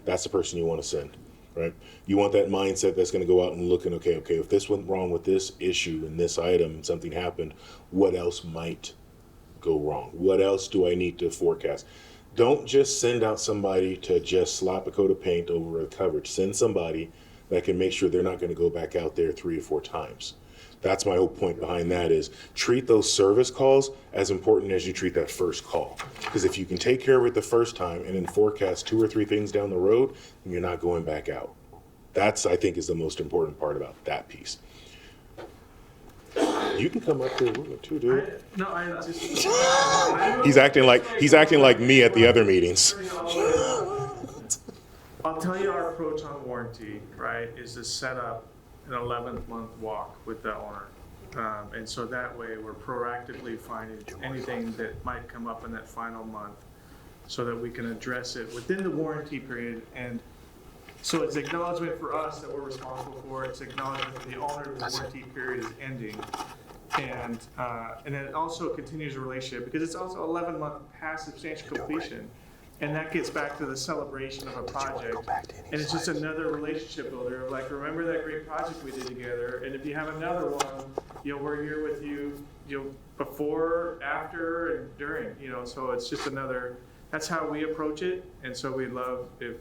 that's the person you want to send, right? You want that mindset that's going to go out and look and, okay, if this went wrong with this issue and this item, something happened, what else might go wrong? What else do I need to forecast? Don't just send out somebody to just slap a coat of paint over a coverage. Send somebody that can make sure they're not going to go back out there 3 or 4 times. That's my whole point behind that is treat those service calls as important as you treat that first call. Because if you can take care of it the first time and then forecast 2 or 3 things down the road, you're not going back out. That's, I think, is the most important part about that piece. You can come up here too, dude. He's acting like me at the other meetings. I'll tell you our approach on warranty, right, is to set up an 11th month walk with the owner. And so that way we're proactively finding anything that might come up in that final month so that we can address it within the warranty period. And so it's acknowledgement for us that we're responsible for it. It's acknowledgement that the owner of the warranty period is ending. And then it also continues a relationship because it's also 11 month past substantial completion. And that gets back to the celebration of a project. And it's just another relationship builder of like, remember that great project we did together. And if you have another one, we're here with you, before, after, and during, so it's just another, that's how we approach it. And so we'd love if,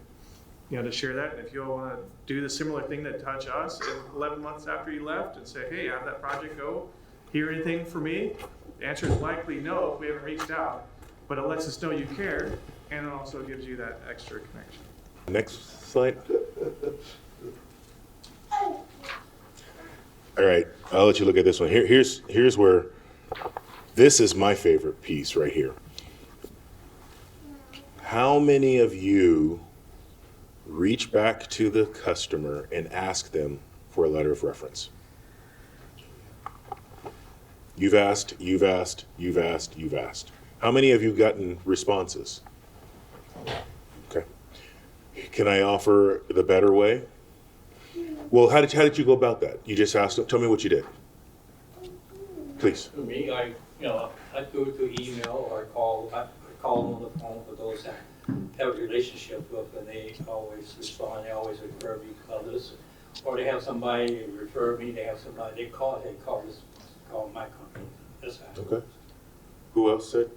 to share that. And if you all want to do the similar thing that touch us 11 months after you left and say, hey, how'd that project go? Hear anything from me? The answer is likely no if we haven't reached out. But it lets us know you care, and it also gives you that extra connection. Next slide. All right, I'll let you look at this one. Here's where, this is my favorite piece right here. How many of you reach back to the customer and ask them for a letter of reference. You've asked, you've asked, you've asked, you've asked. How many have you gotten responses? Okay. Can I offer the better way? Well, how did you go about that? You just asked them, tell me what you did. Please. For me, I go to email or I call them on the phone for those that have a relationship with, and they always respond, they always refer me to others. Or they have somebody refer me, they have somebody, they call my company. That's how it goes. Okay. Who else said?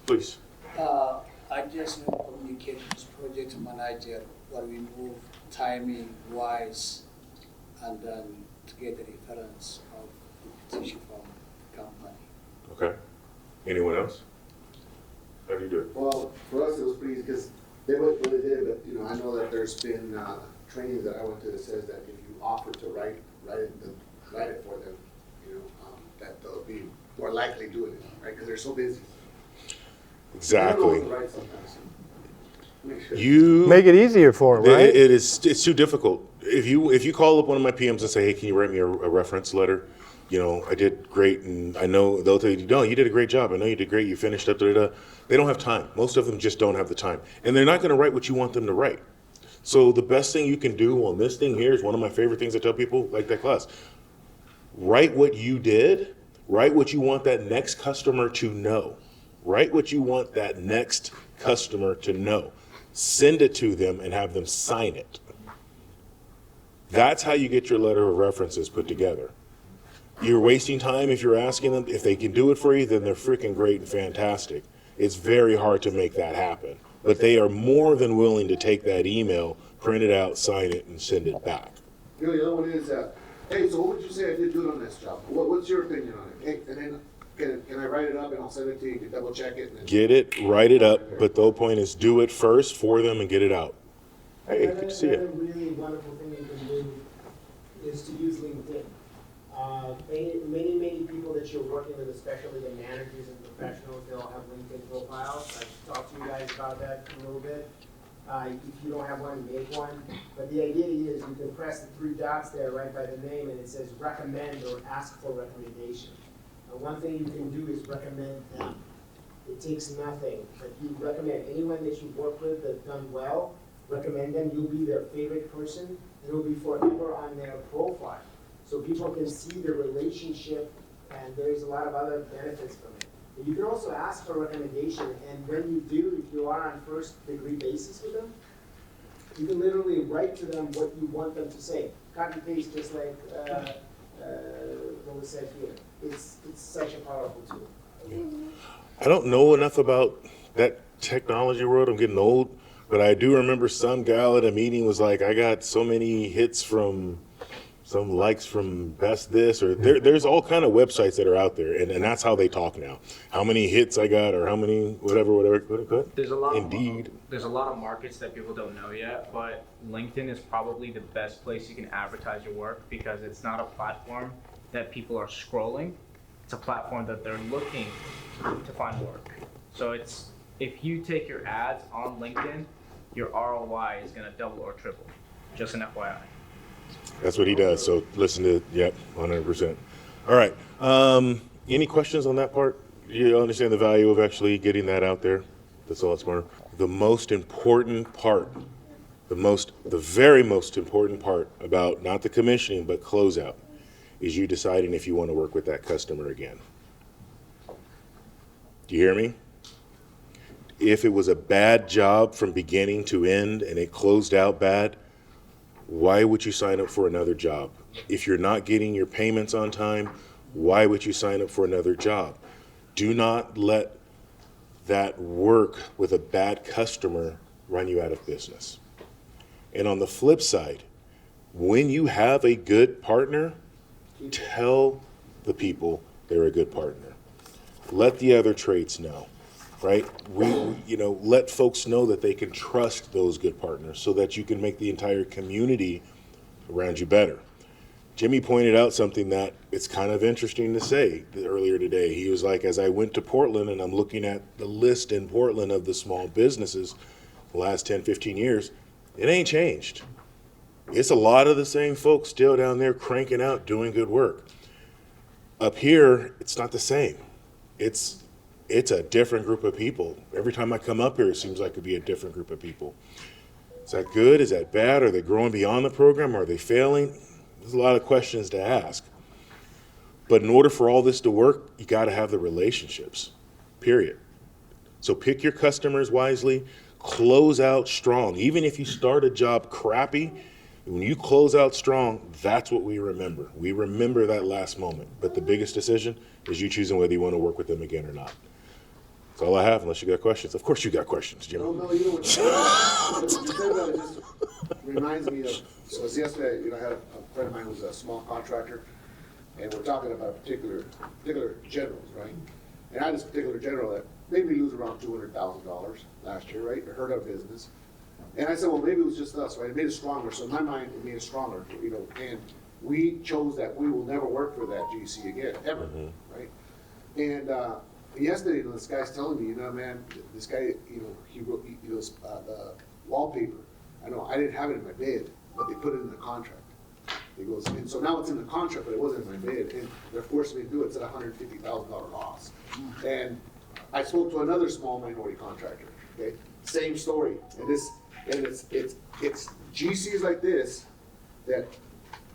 Please. I just know communications project manager where we move timing wise and then to get the reference of the petition from the company. Okay. Anyone else? How do you do it? Well, for us, it was pretty easy because they what they did, but you know, I know that there's been trainings that I went to that says that if you offer to write it for them, you know, that they'll be more likely doing it, right? Because they're so busy. Exactly. They don't know what to write sometimes. Make sure. You Make it easier for them, right? It's too difficult. If you call up one of my PMs and say, hey, can you write me a reference letter? You know, I did great, and I know they'll tell you, no, you did a great job. I know you did great. You finished up. Da, da, da. They don't have time. Most of them just don't have the time, and they're not going to write what you want them to write. So the best thing you can do on this thing here is one of my favorite things I tell people, like that class. Write what you did. Write what you want that next customer to know. Write what you want that next customer to know. Send it to them and have them sign it. That's how you get your letter of references put together. You're wasting time if you're asking them. If they can do it for you, then they're freaking great and fantastic. It's very hard to make that happen. But they are more than willing to take that email, print it out, sign it, and send it back. You know, the other one is, hey, so what would you say I did good on this job? What's your opinion on it? Hey, and then can I write it up and I'll send it to you, you can double check it? And then Get it, write it up, but the whole point is do it first for them and get it out. Hey, good to see Another you. really wonderful thing you can do is to use LinkedIn. Many people that you're working with, especially the managers and professionals, they'll have LinkedIn profiles. I talked to you guys about that a little bit. If you don't have one, make one. But the idea is you can press the 3 dots there right by the name and it says recommend or ask for recommendation. One thing you can do is recommend them. It takes nothing, but you recommend anyone that you work with that's done well, recommend them. You'll be their favorite person, and it'll be forever on their profile. So people can see the relationship, and there's a lot of other benefits from it. And you can also ask for recommendation, and when you do, if you are on first degree basis with them, you can literally write to them what you want them to say. Cut and paste, just like what was said here. It's such a powerful tool. I don't know enough about that technology world. I'm getting old, but I do remember some gal at a meeting was like, I got so many hits from some likes from best this, or there's all kind of websites that are out there, and that's how they talk now. How many hits I got, or how many whatever. There's a lot. Indeed. There's a lot of markets that people don't know yet, but LinkedIn is probably the best place you can advertise your work because it's not a platform that people are scrolling. It's a platform that they're looking to find work. So if you take your ads on LinkedIn, your ROI is going to double or triple. Just an FYI. That's what he does. So listen to, 100%. All right. Any questions on that part? You understand the value of actually getting that out there? That's all it's more. The most important part, the very most important part about not the commissioning, but closeout, is you deciding if you want to work with that customer again. Do you hear me? If it was a bad job from beginning to end and it closed out bad, why would you sign up for another job? If you're not getting your payments on time, why would you sign up for another job? Do not let that work with a bad customer run you out of business. And on the flip side, when you have a good partner, tell the people they're a good partner. Let the other traits know, right? Let folks know that they can trust those good partners so that you can make the entire community around you better. Jimmy pointed out something that it's kind of interesting to say earlier today. He was like, as I went to Portland and I'm looking at the list in Portland of the small businesses the last 10, 15 years, It ain't changed. It's a lot of the same folks still down there cranking out, doing good work. Up here, it's not the same. It's a different group of people. Every time I come up here, it seems like it could be a different group of people. Is that good? Is that bad? Are they growing beyond the program? Are they failing? There's a lot of questions to ask. But in order for all this to work, you got to have the relationships, period. So pick your customers wisely, close out strong. Even if you start a job crappy, when you close out strong, that's what we remember. We remember that last moment. But the biggest decision is you choosing whether you want to work with them again or not. That's all I have, unless you got questions. Of course you got questions, Jim. No, you know what you said about it just reminds me of, so it was yesterday, I had a friend of mine who was a small contractor, and we're talking about particular generals, right? And I had this particular general that made me lose around $200,000 last year, right? It hurt our business. And I said, well, maybe it was just us, right? It made us stronger. So in my mind, it made us stronger, and we chose that we will never work for that GC again, ever, right? And yesterday, this guy's telling me, man, this guy, he wrote, the wallpaper. I know I didn't have it in my bid, but they put it in the contract. He goes, and so now it's in the contract, but it wasn't in my bid, and they're forcing me to do it. It's at $150,000 loss. And I spoke to another small minority contractor. Okay, same story, and it's GCs like this that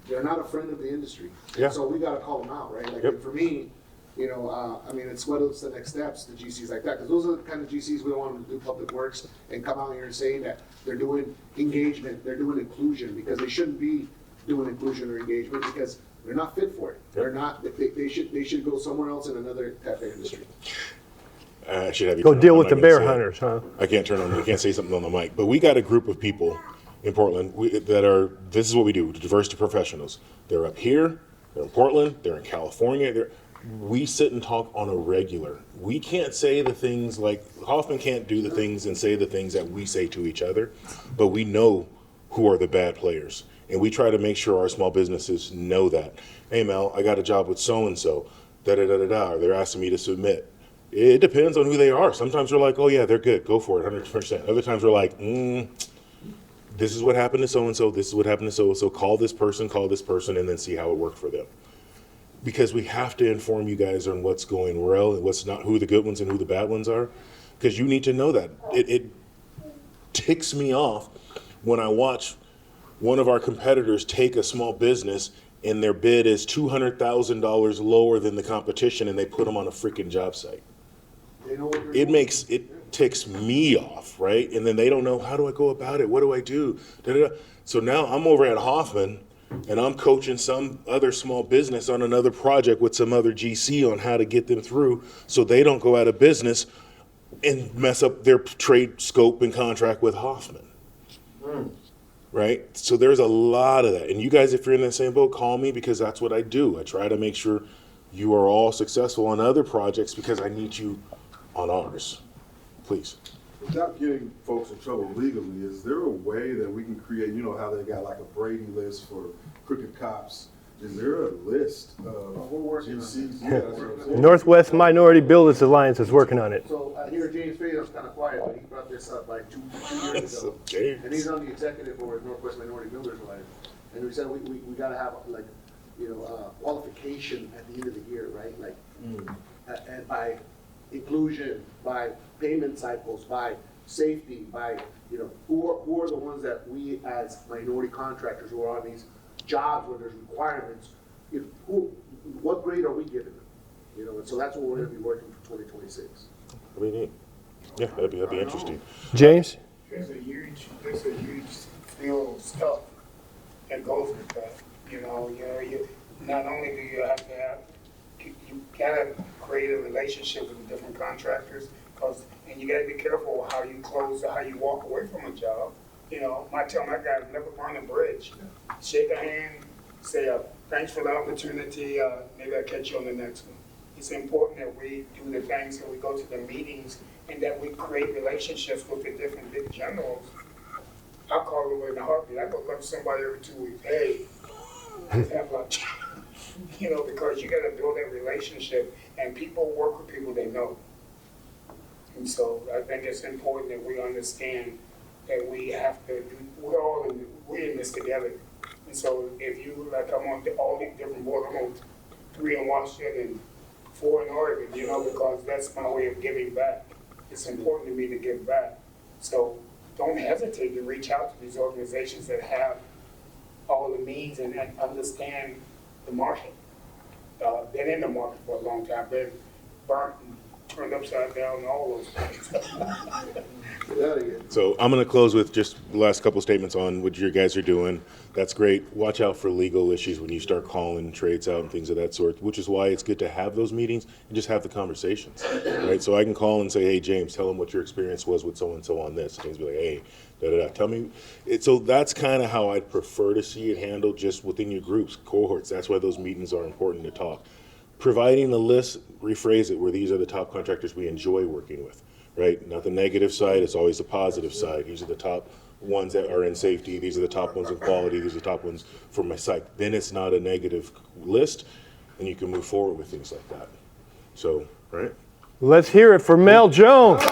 they're not a friend of the industry. Yeah. So we got to call them out, right? Like for me, it's what's the next steps to GCs like that, because those are the kind of GCs we don't want them to do public works and come out here and saying that they're doing engagement, they're doing inclusion, because they shouldn't be doing inclusion or engagement because they're not fit for it. They're not. They should go somewhere else in another type of industry. I should have you Go turn deal on. with I'm the not gonna bear say it. hunters, huh? I can't say something on the mic, but we got a group of people in Portland this is what we do, diversity professionals. They're up here, they're in Portland, they're in California, we sit and talk on a regular. We can't say the things like, Hoffman can't do the things and say the things that we say to each other, but we know who are the bad players. And we try to make sure our small businesses know that. Hey Mel, I got a job with so-and-so, da-da-da-da-da, or they're asking me to submit. It depends on who they are. Sometimes we're like, oh yeah, they're good, go for it, 100%. Other times we're like, this is what happened to so-and-so, this is what happened to so-and-so, call this person, and then see how it worked for them. Because we have to inform you guys on what's going well and what's not, who the good ones and who the bad ones are. Because you need to know that. It ticks me off when I watch one of our competitors take a small business and their bid is $200,000 lower than the competition and they put them on a freaking job site. It ticks me off, right? And then they don't know, how do I go about it? What do I do? Da-da-da. So now I'm over at Hoffman and I'm coaching some other small business on another project with some other GC on how to get them through so they don't go out of business and mess up their trade scope and contract with Hoffman. Right? So there's a lot of that. And you guys, if you're in the same boat, call me, because that's what I do. I try to make sure you are all successful on other projects because I need you on ours. Please. Without getting folks in trouble legally, is there a way that we can create, how they got like a Brady list for crooked cops? Is there a list of GCs? Yeah, that's what I'm saying. Northwest Minority Builders Alliance is working on it. So here, James Fader's kind of quiet, but he brought this up like two years ago. And he's on the executive board of Northwest Minority Builders Alliance. And we said we got to have qualification at the end of the year, right? And by inclusion, by payment cycles, by safety, by who are the ones that we as minority contractors who are on these jobs where there's requirements, what grade are we giving them? And so that's what we're going to be working for 2026. What do you need? Yeah, that'd be interesting. James? There's a huge field of stuff that goes with that. You not only do you have to have, you gotta create a relationship with the different contractors, and you gotta be careful how you close or how you walk away from a job. I tell my guys, never burn a bridge. Shake a hand, say, thanks for the opportunity, maybe I'll catch you on the next one. It's important that we do the things, that we go to the meetings, and that we create relationships with the different big generals. I call them in a heartbeat. I go up to somebody every 2 weeks, hey, have lunch. Because you gotta build that relationship, and people work with people they know. And so I think it's important that we understand and we have to do, we're in this together. And so if you, like, I'm on all these different boards, I'm on 3 in Washington and 4 in Oregon, you know, because that's my way of giving back. It's important to me to give back. So don't hesitate to reach out to these organizations that have all the means and understand the market. Been in the market for a long time, been burnt and turned upside down and all those things. So I'm going to close with just the last couple statements on what you guys are doing. That's great. Watch out for legal issues when you start calling trades out and things of that sort, which is why it's good to have those meetings and just have the conversations, right? So I can call and say, hey, James, tell them what your experience was with so-and-so on this. And James will be like, hey, da-da-da, tell me. So that's kind of how I'd prefer to see it handled, just within your groups, cohorts. That's why those meetings are important to talk. Providing a list, rephrase it, where these are the top contractors we enjoy working with. Right? Not the negative side, it's always the positive side. These are the top ones that are in safety. These are the top ones in quality. These are the top ones for my site. Then it's not a negative list, and you can move forward with things like that. So, right? Let's hear it for Mel Jones. Say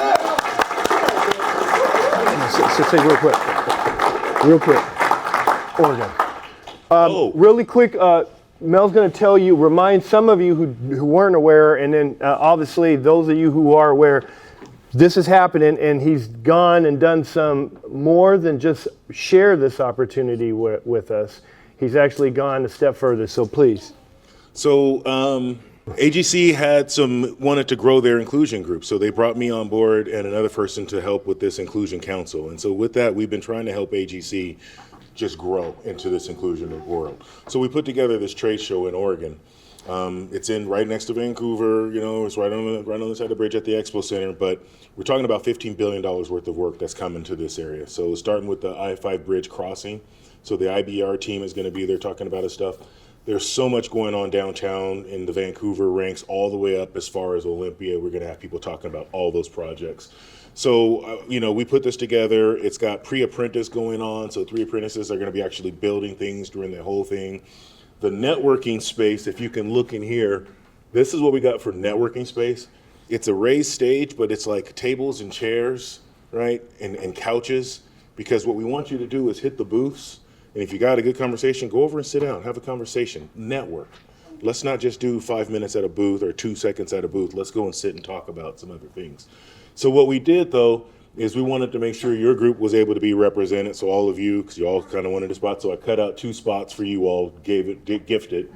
real quick. Oregon. Really quick, Mel's going to tell you, remind some of you who weren't aware, and then obviously those of you who are aware, this is happening, and he's gone and done some more than just share this opportunity with us. He's actually gone a step further, so please. So AGC wanted to grow their inclusion group, so they brought me on board and another person to help with this inclusion council. And so with that, we've been trying to help AGC just grow into this inclusion world. So we put together this trade show in Oregon. It's right next to Vancouver, you know, it's right on the side of the bridge at the Expo Center, but we're talking about $15 billion worth of work that's coming to this area. So starting with the I-5 bridge crossing. So the IBR team is going to be there talking about his stuff. There's so much going on downtown in the Vancouver ranks all the way up as far as Olympia. We're going to have people talking about all those projects. So, we put this together. It's got pre-apprentice going on. So 3 apprentices are going to be actually building things during the whole thing. The networking space, if you can look in here, this is what we got for networking space. It's a raised stage, but it's like tables and chairs, right? And couches, because what we want you to do is hit the booths. And if you got a good conversation, go over and sit down, have a conversation, network. Let's not just do 5 minutes at a booth or 2 seconds at a booth. Let's go and sit and talk about some other things. So what we did, though, is we wanted to make sure your group was able to be represented. So all of you, because you all kind of wanted a spot, so I cut out 2 spots for you all,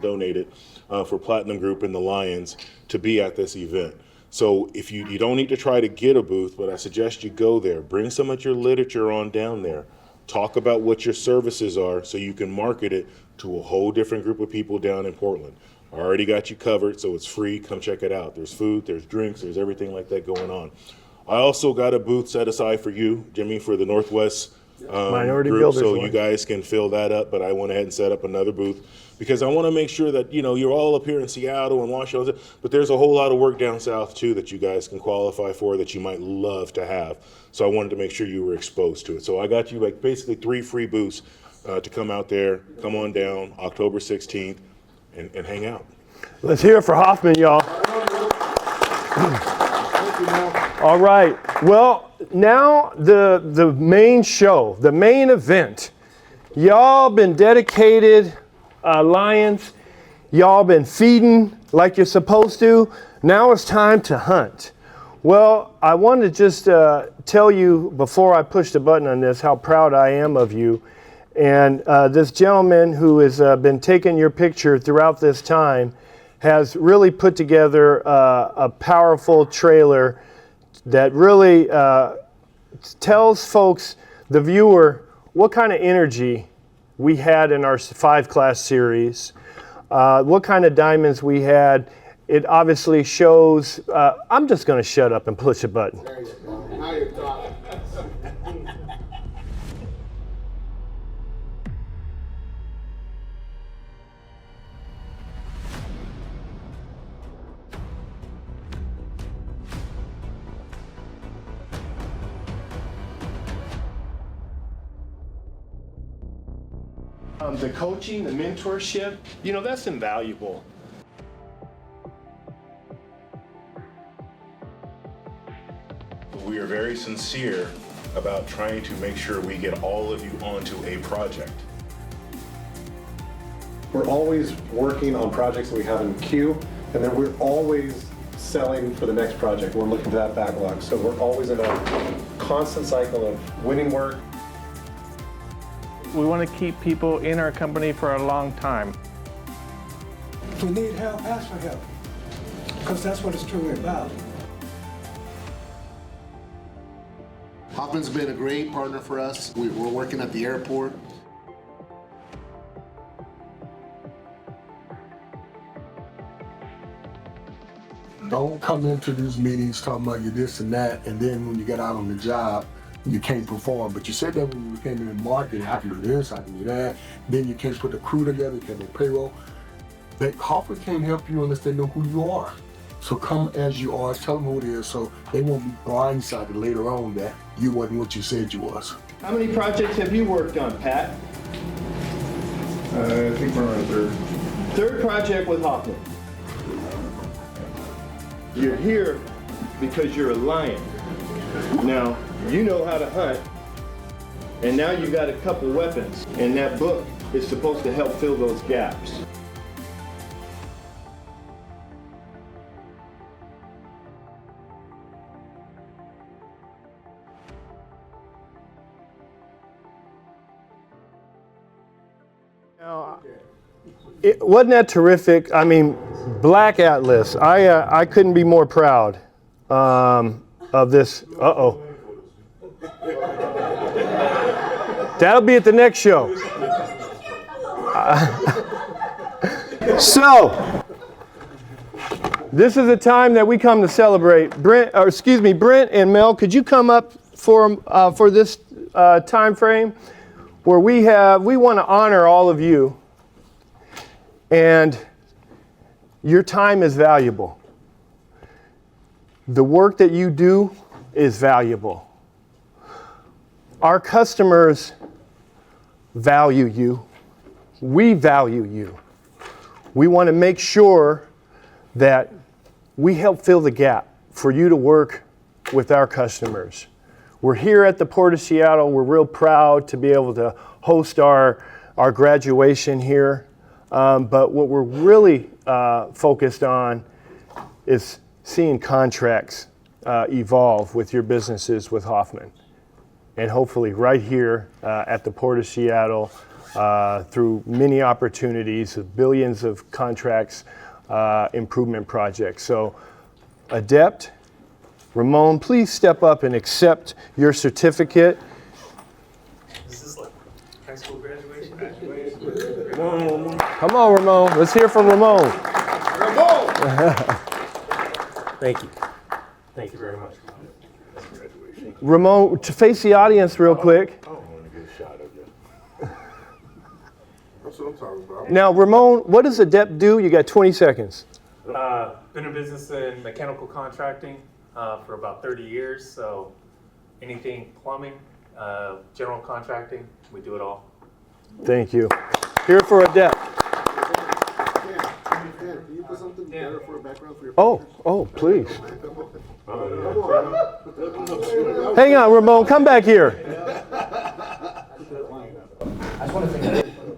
donated for Platinum Group and the Lions to be at this event. So if you don't need to try to get a booth, but I suggest you go there. Bring some of your literature on down there. Talk about what your services are so you can market it to a whole different group of people down in Portland. I already got you covered, so it's free. Come check it out. There's food, there's drinks, there's everything like that going on. I also got a booth set aside for you, Jimmy, for the Northwest Minority group, Builders so one. you guys can fill that up, but I went ahead and set up another booth because I want to make sure that, you're all up here in Seattle and Washington, but there's a whole lot of work down south too that you guys can qualify for that you might love to have. So I wanted to make sure you were exposed to it. So I got you basically 3 free booths to come out there, come on down October 16th and hang out. Let's hear it for Hoffman, y'all. All right. Well, now the main show, the main event. Y'all been dedicated Lions. Y'all been feeding like you're supposed to. Now it's time to hunt. Well, I want to just tell you before I push the button on this how proud I am of you. And this gentleman who has been taking your picture throughout this time has really put together a powerful trailer that really tells folks, the viewer, what kind of energy we had in our 5-class series, what kind of diamonds we had. It obviously shows, I'm just going to shut up and push a button. There you go. Now you're talking. The coaching, the mentorship, that's invaluable. We are very sincere about trying to make sure we get all of you onto a project. We're always working on projects that we have in queue, and then we're always selling for the next project. We're looking for that backlog. So we're always in a constant cycle of winning work. We want to keep people in our company for a long time. If we need help, ask for help, because that's what it's truly about. Hoffman's been a great partner for us. We're working at the airport. Don't come into these meetings talking about you this and that, and then when you get out on the job, you can't perform. But you said that when you came in marketing, I can do this, I can do that. Then you can't put the crew together, you can't do payroll. But Hoffman can't help you unless they know who you are. So come as you are, tell them who it is, so they won't be blindsided later on that you wasn't what you said you was. How many projects have you worked on, Pat? I think we're on our third. Third project with Hoffman. You're here because you're a lion. Now, you know how to hunt, and now you got a couple weapons, and that book is supposed to help fill those gaps. Now, wasn't that terrific? I mean, Black Atlas. I couldn't be more proud of this. Uh-oh. That'll be at the next show. So, this is a time that we come to celebrate. Brent and Mel, could you come up for this time frame where we want to honor all of you, and your time is valuable. The work that you do is valuable. Our customers value you. We value you. We want to make sure that we help fill the gap for you to work with our customers. We're here at the Port of Seattle. We're real proud to be able to host our graduation here. But what we're really focused on is seeing contracts evolve with your businesses with Hoffman. And hopefully right here at the Port of Seattle, through many opportunities of billions of contracts, improvement projects. So Adept, Ramon, please step up and accept your certificate. Is this like high school graduation? Come on, Ramon. Let's hear from Ramon. Thank you. Thank you very much. Ramon, to face the audience real quick. I want to get a shot of you. That's what I'm talking about. Now, Ramon, what does Adept do? You got 20 seconds. Been in business in mechanical contracting for about 30 years, so anything plumbing, general contracting, we do it all. Thank you. Here for Adept. Can you put something better for a background for your Oh, please. Hang on, Ramon, come back here.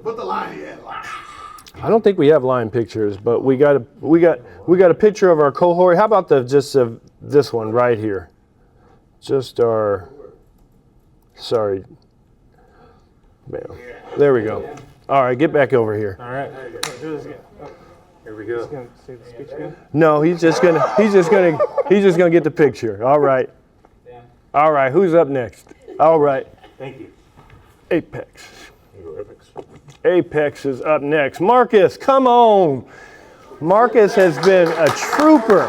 Put the line in. I don't think we have line pictures, but we got a picture of our cohort. How about this one right here? Just our, sorry. There we go. All right, get back over here. All right. Do this again. Here we go. Gonna say the speech again? No, he's just gonna get the picture. All right. All right, who's up next? All right. Thank you. Apex. Apex is up next. Marcus, come on. Marcus has been a trooper.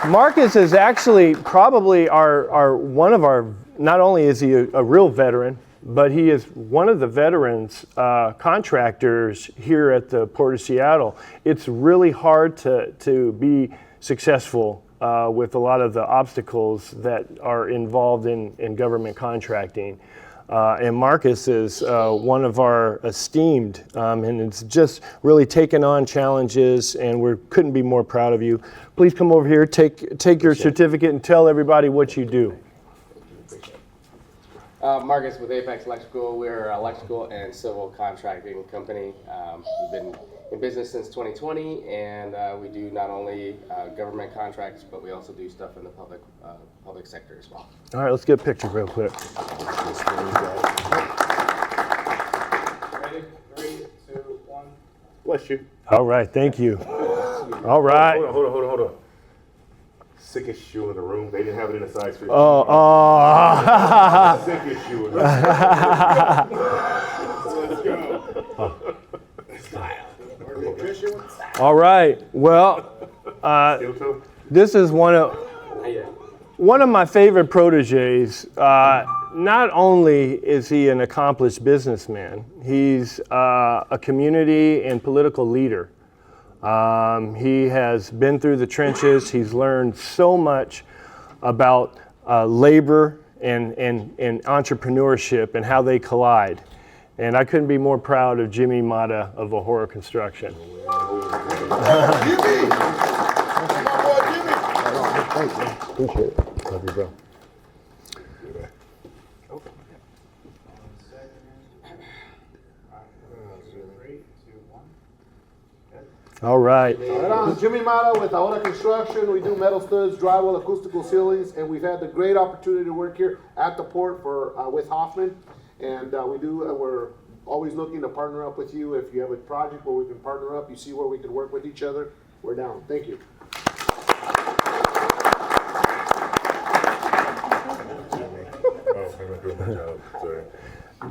Marcus is actually probably one of our, not only is he a real veteran, but he is one of the veterans contractors here at the Port of Seattle. It's really hard to be successful with a lot of the obstacles that are involved in government contracting. And Marcus is one of our esteemed, and it's just really taken on challenges, and we couldn't be more proud of you. Please come over here, take your certificate, and tell everybody what you do. Marcus with Apex Electrical. We're an electrical and civil contracting company. We've been in business since 2020, and we do not only government contracts, but we also do stuff in the public sector as well. All right, let's get a picture real quick. Ready? 3, 2, 1. Bless you. All right, thank you. All right. Hold on. Sickest shoe in the room. They didn't have it in a size 15. Sickest shoe in the room. Let's go. All right. Well, this is one of my favorite proteges. Not only is he an accomplished businessman, he's a community and political leader. He has been through the trenches. He's learned so much about labor and entrepreneurship and how they collide. And I couldn't be more proud of Jimmy Mata of Ahura Construction. Appreciate it. Love you, bro. All right. Right on, Jimmy Mata with Ahura Construction. We do metal studs, drywall, acoustical ceilings, and we've had the great opportunity to work here at the port for with Hoffman. And we're always looking to partner up with you. If you have a project where we can partner up, you see where we can work with each other, we're down. Thank you.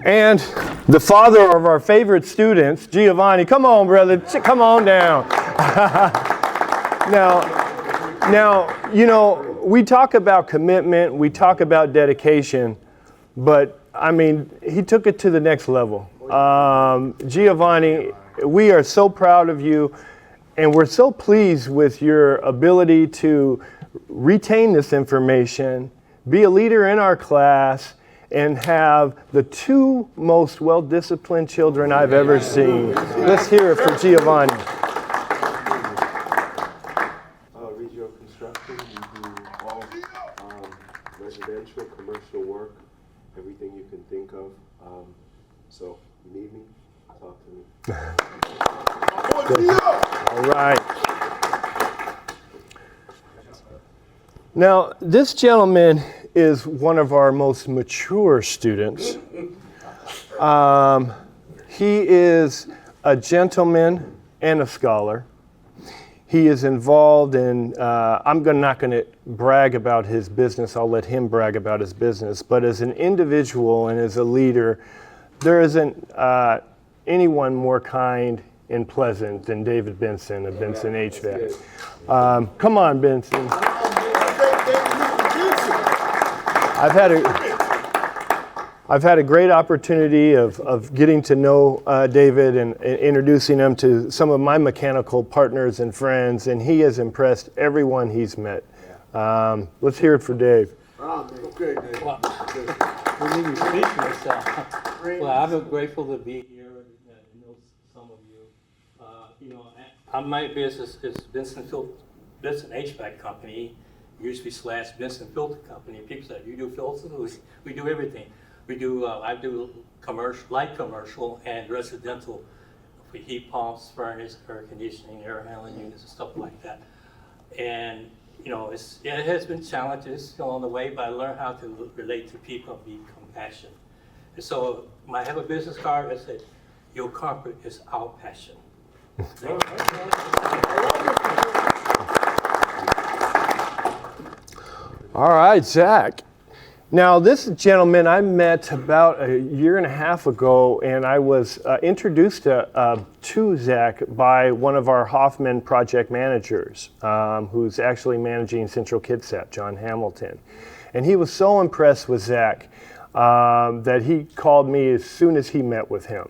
And the father of our favorite students, Giovanni. Come on, brother. Come on down. Now, you know, we talk about commitment, we talk about dedication, but I mean, he took it to the next level. Giovanni, we are so proud of you, and we're so pleased with your ability to retain this information, be a leader in our class, and have the two most well-disciplined children I've ever seen. Let's hear it for Giovanni. Regional construction, we do all residential, commercial work, everything you can think of. So, if you need me, talk to me. All right. Now, this gentleman is one of our most mature students. He is a gentleman and a scholar. He is involved in, I'm not going to brag about his business, I'll let him brag about his business, but as an individual and as a leader, there isn't anyone more kind and pleasant than David Benson of Benson HVAC. Come on, Benson. I've had a great opportunity of getting to know David and introducing him to some of my mechanical partners and friends, and he has impressed everyone he's met. Let's hear it for Dave. Okay, Dave. Well, I'm grateful to be here and know some of you. My business is Benson HVAC Company. Usually / Benson Filter Company. People say, you do filters? We do everything. We do, I do commercial, light commercial and residential for heat pumps, furnace, air conditioning, air handling units and stuff like that. And, you know, it has been challenges along the way, but I learned how to relate to people and be compassionate. And so I have a business card that said, your comfort is our passion. All right, Zach. Now, this gentleman I met about a year and a half ago, and I was introduced to Zach by one of our Hoffman project managers, who's actually managing Central KidSat, John Hamilton. And he was so impressed with Zach that he called me as soon as he met with him.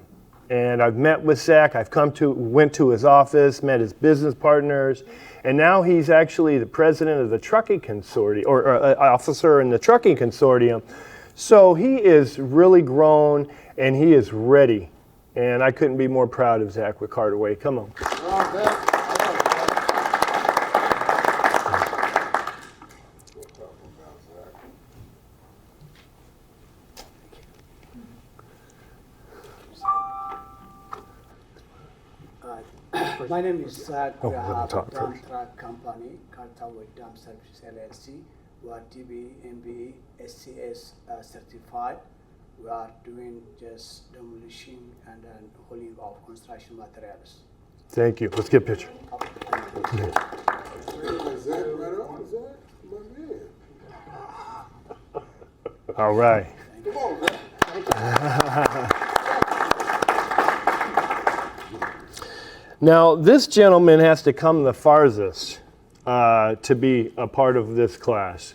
And I've met with Zach, went to his office, met his business partners, and now he's actually the president of the trucking consortium, or officer in the trucking consortium. So he is really grown and he is ready. And I couldn't be more proud of Zach Ricardaway. Come on. My name is Zach. Oh, We let him have a talk dump first. truck company, Carter with Dump Services LLC. We are DB, MB, SCS certified. We are doing just demolition and then hauling of construction materials. Thank you. Let's get a picture. All right. Now, this gentleman has to come the farthest to be a part of this class.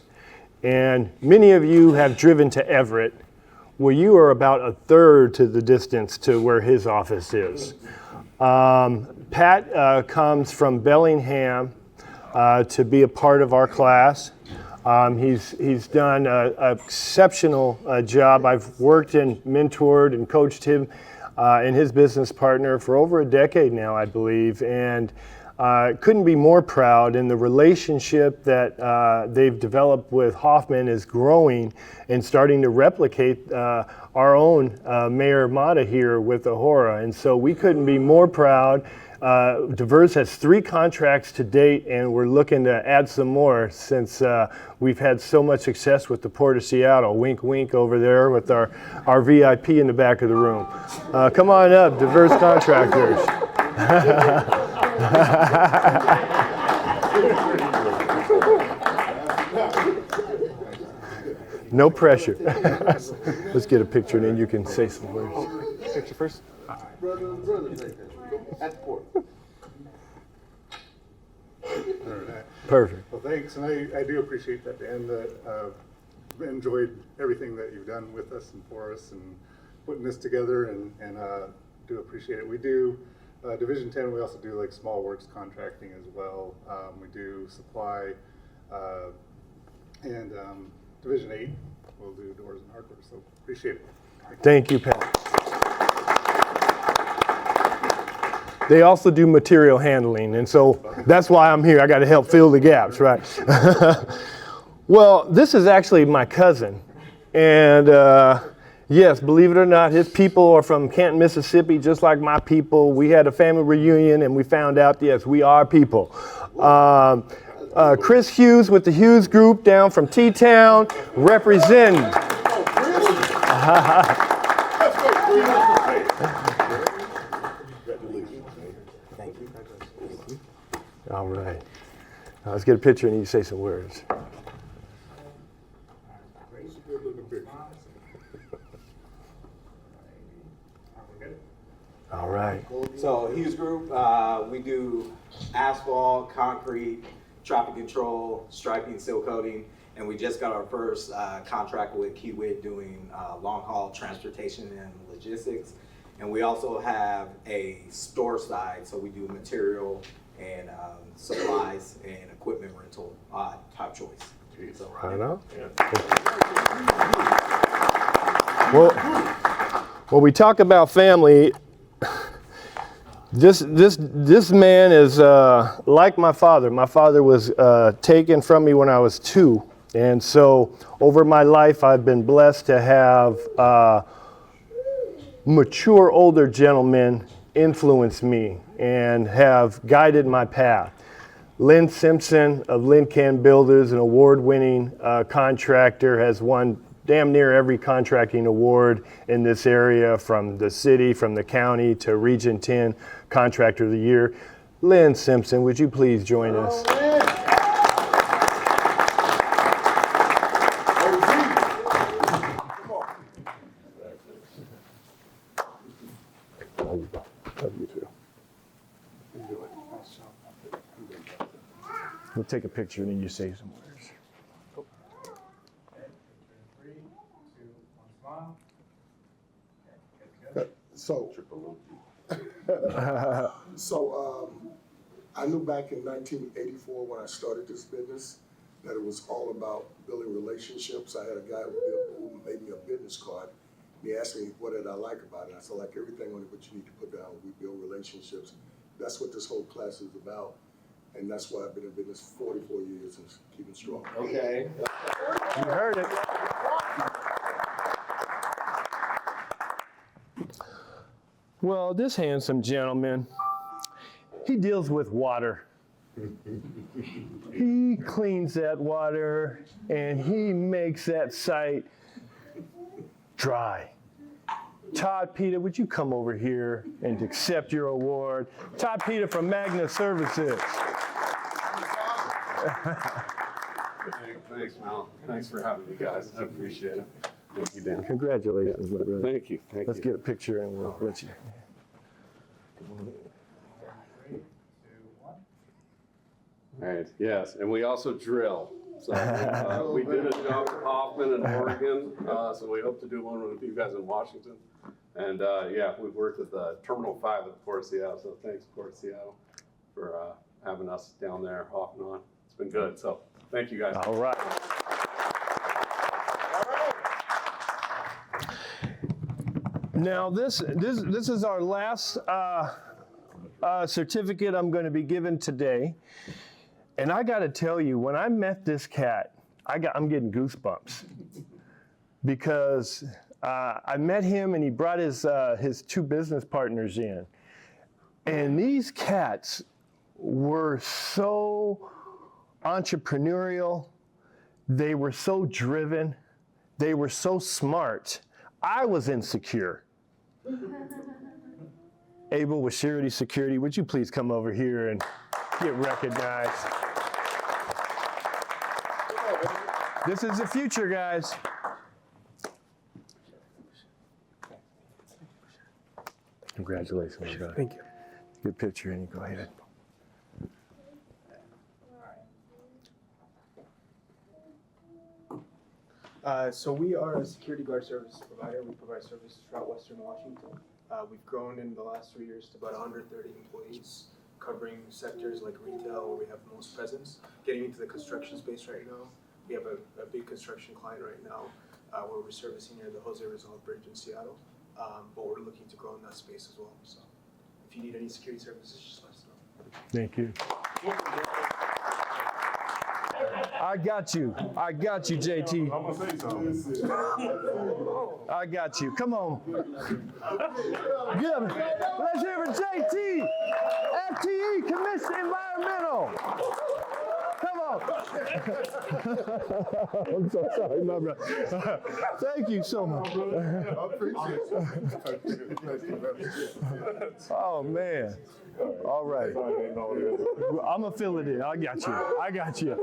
And many of you have driven to Everett, where you are about a third to the distance to where his office is. Pat comes from Bellingham to be a part of our class. He's done an exceptional job. I've worked and mentored and coached him and his business partner for over a decade now, I believe, and couldn't be more proud. And the relationship that they've developed with Hoffman is growing and starting to replicate our own Mayor Mata here with Ahura. And so we couldn't be more proud. Diverse has 3 contracts to date, and we're looking to add some more since we've had so much success with the Port of Seattle. Wink, wink over there with our VIP in the back of the room. Come on up, Diverse Contractors. No pressure. Let's get a picture, and then you can say some words. Picture first. At the port. Perfect. Well, thanks, and I do appreciate that, Dan, that enjoyed everything that you've done with us and for us and putting this together, and do appreciate it. We do Division 10, we also do like small works contracting as well. We do supply, and Division 8, we'll do doors and hardware, so appreciate it. Thank you, Pat. They also do material handling, and so that's why I'm here. I got to help fill the gaps, right? Well, this is actually my cousin, and yes, believe it or not, his people are from Canton, Mississippi, just like my people. We had a family reunion, and we found out, yes, we are people. Chris Hughes with the Hughes Group down from T-Town, representing. All right. Let's get a picture and you say some words. All right. So Hughes Group, we do asphalt, concrete, traffic control, striping, seal coating, and we just got our first contract with Kiewit doing long haul transportation and logistics. And we also have a store side, so we do material and supplies and equipment rental type choice. So, I know. Yeah. Well, we talk about family. This man is like my father. My father was taken from me when I was 2, and so over my life I've been blessed to have mature older gentlemen influence me and have guided my path. Lynn Simpson of Lynn Can Builders, an award-winning contractor, has won damn near every contracting award in this area, from the city, from the county, to Region 10 Contractor of the Year. Lynn Simpson, would you please join us? Love you too. We'll take a picture and then you say some words. I knew back in 1984 when I started this business that it was all about building relationships. I had a guy who made me a business card. He asked me what did I like about it. I said, like everything on it, what you need to put down. We build relationships. That's what this whole class is about. And that's why I've been in business 44 years and keeping strong. Okay. You heard it. Well, this handsome gentleman He deals with water. He cleans that water and he makes that site dry. Todd Pita, would you come over here and accept your award? Todd Pita from Magna Services. Thanks, Mel. Thanks for having me, guys. I appreciate it. Thank you, Dan. Congratulations, my brother. Thank you. Let's get a picture and we'll let you. All right, yes, and we also drill. So we did a job with Hoffman in Oregon, so we hope to do one with you guys in Washington. And yeah, we've worked with Terminal 5 at Port of Seattle, so thanks, Port of Seattle, for having us down there off and on. It's been good, so thank you guys. All right. Now this is our last certificate I'm going to be given today. And I got to tell you, when I met this cat, I'm getting goosebumps because I met him and he brought his 2 business partners in. And these cats were so entrepreneurial. They were so driven. They were so smart. I was insecure. Abel with Surety Security, would you please come over here and get recognized? This is the future, guys. Congratulations, my brother. Thank you. Good picture, and you go ahead. So we are a security guard service provider. We provide services throughout Western Washington. We've grown in the last 3 years to about 130 employees, covering sectors like retail, where we have the most presence. Getting into the construction space right now, we have a big construction client right now where we're servicing near the Jose Rizal Bridge in Seattle, but we're looking to grow in that space as well. So if you need any security services, just let us know. Thank you. I got you, JT. I'm gonna say something. I got you. Come on. Good. Let's hear it for JT. FTE, Commission Environmental. Come on. I'm so sorry, my brother. Thank you so much. I appreciate it. Oh, man. All right. I'm going to fill it in. I got you.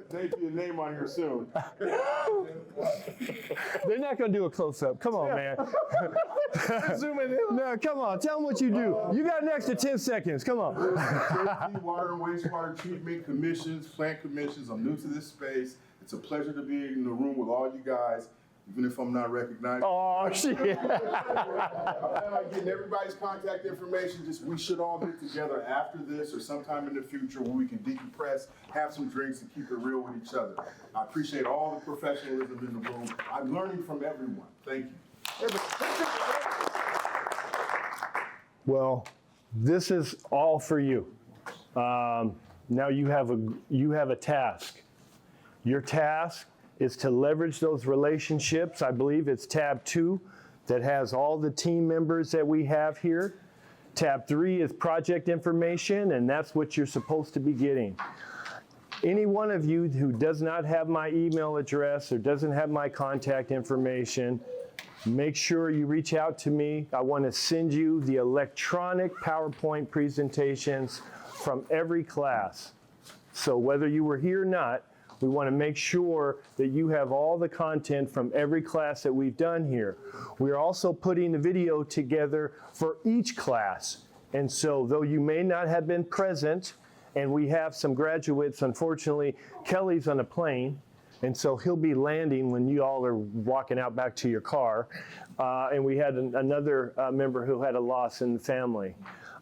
Take your name on here soon. They're not going to do a close-up. Come on, man. Zoom in. No, come on. Tell them what you do. You got an extra 10 seconds. Come on. Water and wastewater treatment commissions, plant commissions. I'm new to this space. It's a pleasure to be in the room with all you guys, even if I'm not recognized. Oh, shit. I'm getting everybody's contact information. Just we should all get together after this or sometime in the future where we can decompress, have some drinks, and keep it real with each other. I appreciate all the professionalism in the room. I'm learning from everyone. Thank you. Well, this is all for you. Now you have a task. Your task is to leverage those relationships. I believe it's tab 2 that has all the team members that we have here. Tab 3 is project information, and that's what you're supposed to be getting. Any one of you who does not have my email address or doesn't have my contact information, make sure you reach out to me. I want to send you the electronic PowerPoint presentations from every class. So whether you were here or not, we want to make sure that you have all the content from every class that we've done here. We're also putting the video together for each class. And so though you may not have been present, and we have some graduates, unfortunately, Kelly's on a plane, and so he'll be landing when you all are walking out back to your car. And we had another member who had a loss in the family.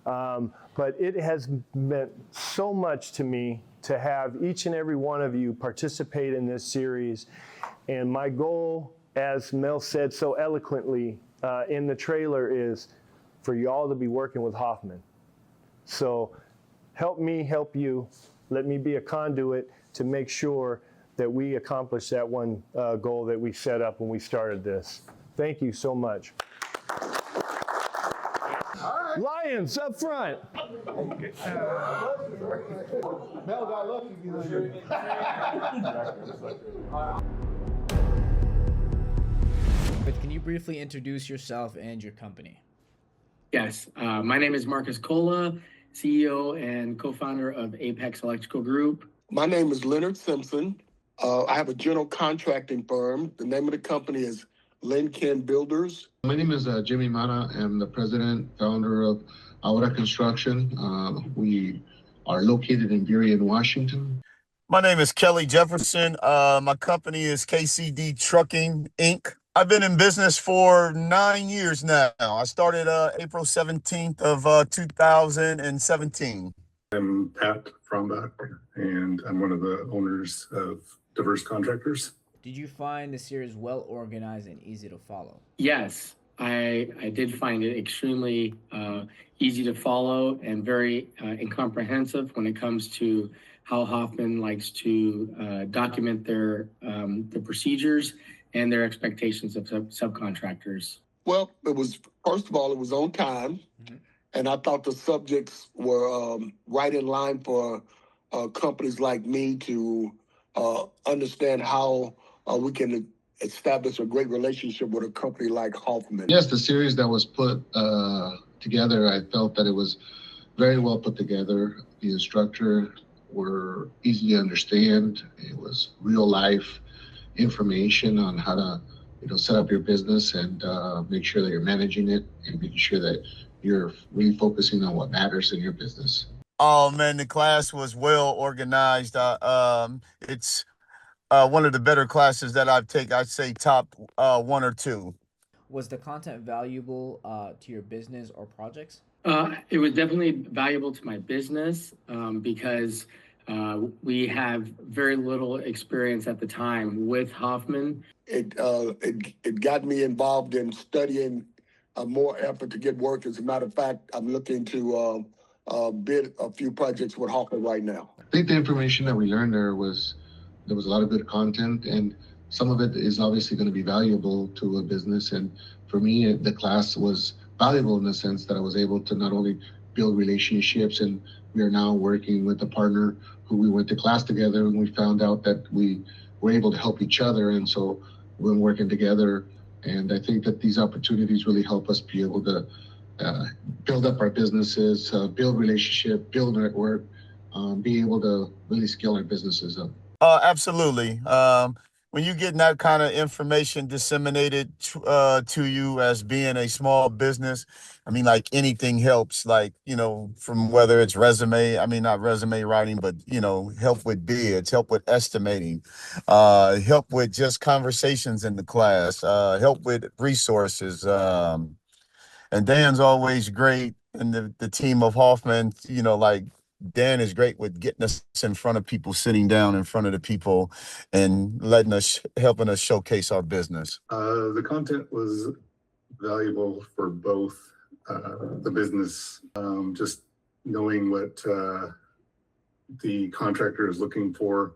But it has meant so much to me to have each and every one of you participate in this series. And my goal, as Mel said so eloquently in the trailer, is for you all to be working with Hoffman. So help me help you. Let me be a conduit to make sure that we accomplish that one goal that we set up when we started this. Thank you so much. All right. Lions up front. Mel got lucky. But can you briefly introduce yourself and your company? Yes, my name is Marcus Cola, CEO and co-founder of Apex Electrical Group. My name is Leonard Simpson. I have a general contracting firm. The name of the company is Lincoln Builders. My name is Jimmy Mata. I'm the president, founder of Aura Construction. We are located in Burien, Washington. My name is Kelly Jefferson. My company is KCD Trucking, Inc. I've been in business for 9 years now. I started April 17th of 2017. I'm Pat Frombach, and I'm one of the owners of Diverse Contractors. Did you find the series well organized and easy to follow? Yes, I did find it extremely easy to follow and very incomprehensive when it comes to how Hoffman likes to document their the procedures and their expectations of subcontractors. Well, it was, first of all, it was on time. And I thought the subjects were right in line for companies like me to understand how we can establish a great relationship with a company like Hoffman. Yes, the series that was put together, I felt that it was very well put together. The instructor were easy to understand. It was real life information on how to set up your business and make sure that you're managing it and making sure that you're really focusing on what matters in your business. Oh man, the class was well organized. It's one of the better classes that I've taken. I'd say top 1 or 2. Was the content valuable to your business or projects? It was definitely valuable to my business because we have very little experience at the time with Hoffman. It got me involved in studying more effort to get work. As a matter of fact, I'm looking to bid a few projects with Hoffman right now. I think the information that we learned there was a lot of good content, and some of it is obviously going to be valuable to a business. And for me, the class was valuable in the sense that I was able to not only build relationships, and we are now working with a partner who we went to class together, and we found out that we were able to help each other. And so we're working together. And I think that these opportunities really help us be able to build up our businesses, build relationship, build network, be able to really scale our businesses up. Absolutely. When you get that kind of information disseminated to you as being a small business, I mean, like anything helps, like, from whether it's not resume writing, but, help with bids, help with estimating, help with just conversations in the class, help with resources. And Dan's always great. And the team of Hoffman, Dan is great with getting us in front of people, sitting down in front of the people and helping us showcase our business. The content was valuable for both the business, just knowing what the contractor is looking for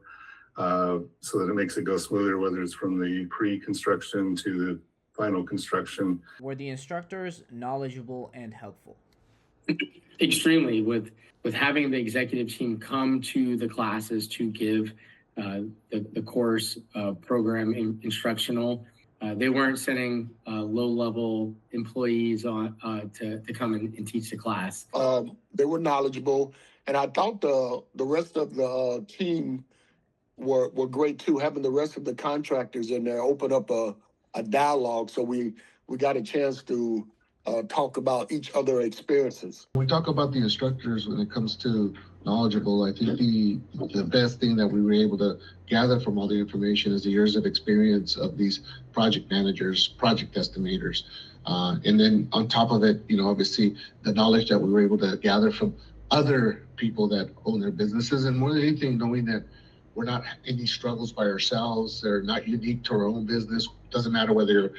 so that it makes it go smoother, whether it's from the pre-construction to the final construction. Were the instructors knowledgeable and helpful? Extremely, with having the executive team come to the classes to give the course program instructional. They weren't sending low-level employees on to come and teach the class. They were knowledgeable, and I thought the rest of the team were great too. Having the rest of the contractors in there open up a dialogue, so we got a chance to talk about each other's experiences. When we talk about the instructors when it comes to knowledgeable, I think the best thing that we were able to gather from all the information is the years of experience of these project managers, project estimators. And then on top of it, obviously the knowledge that we were able to gather from other people that own their businesses. And more than anything, knowing that we're not in these struggles by ourselves. They're not unique to our own business. Doesn't matter whether you're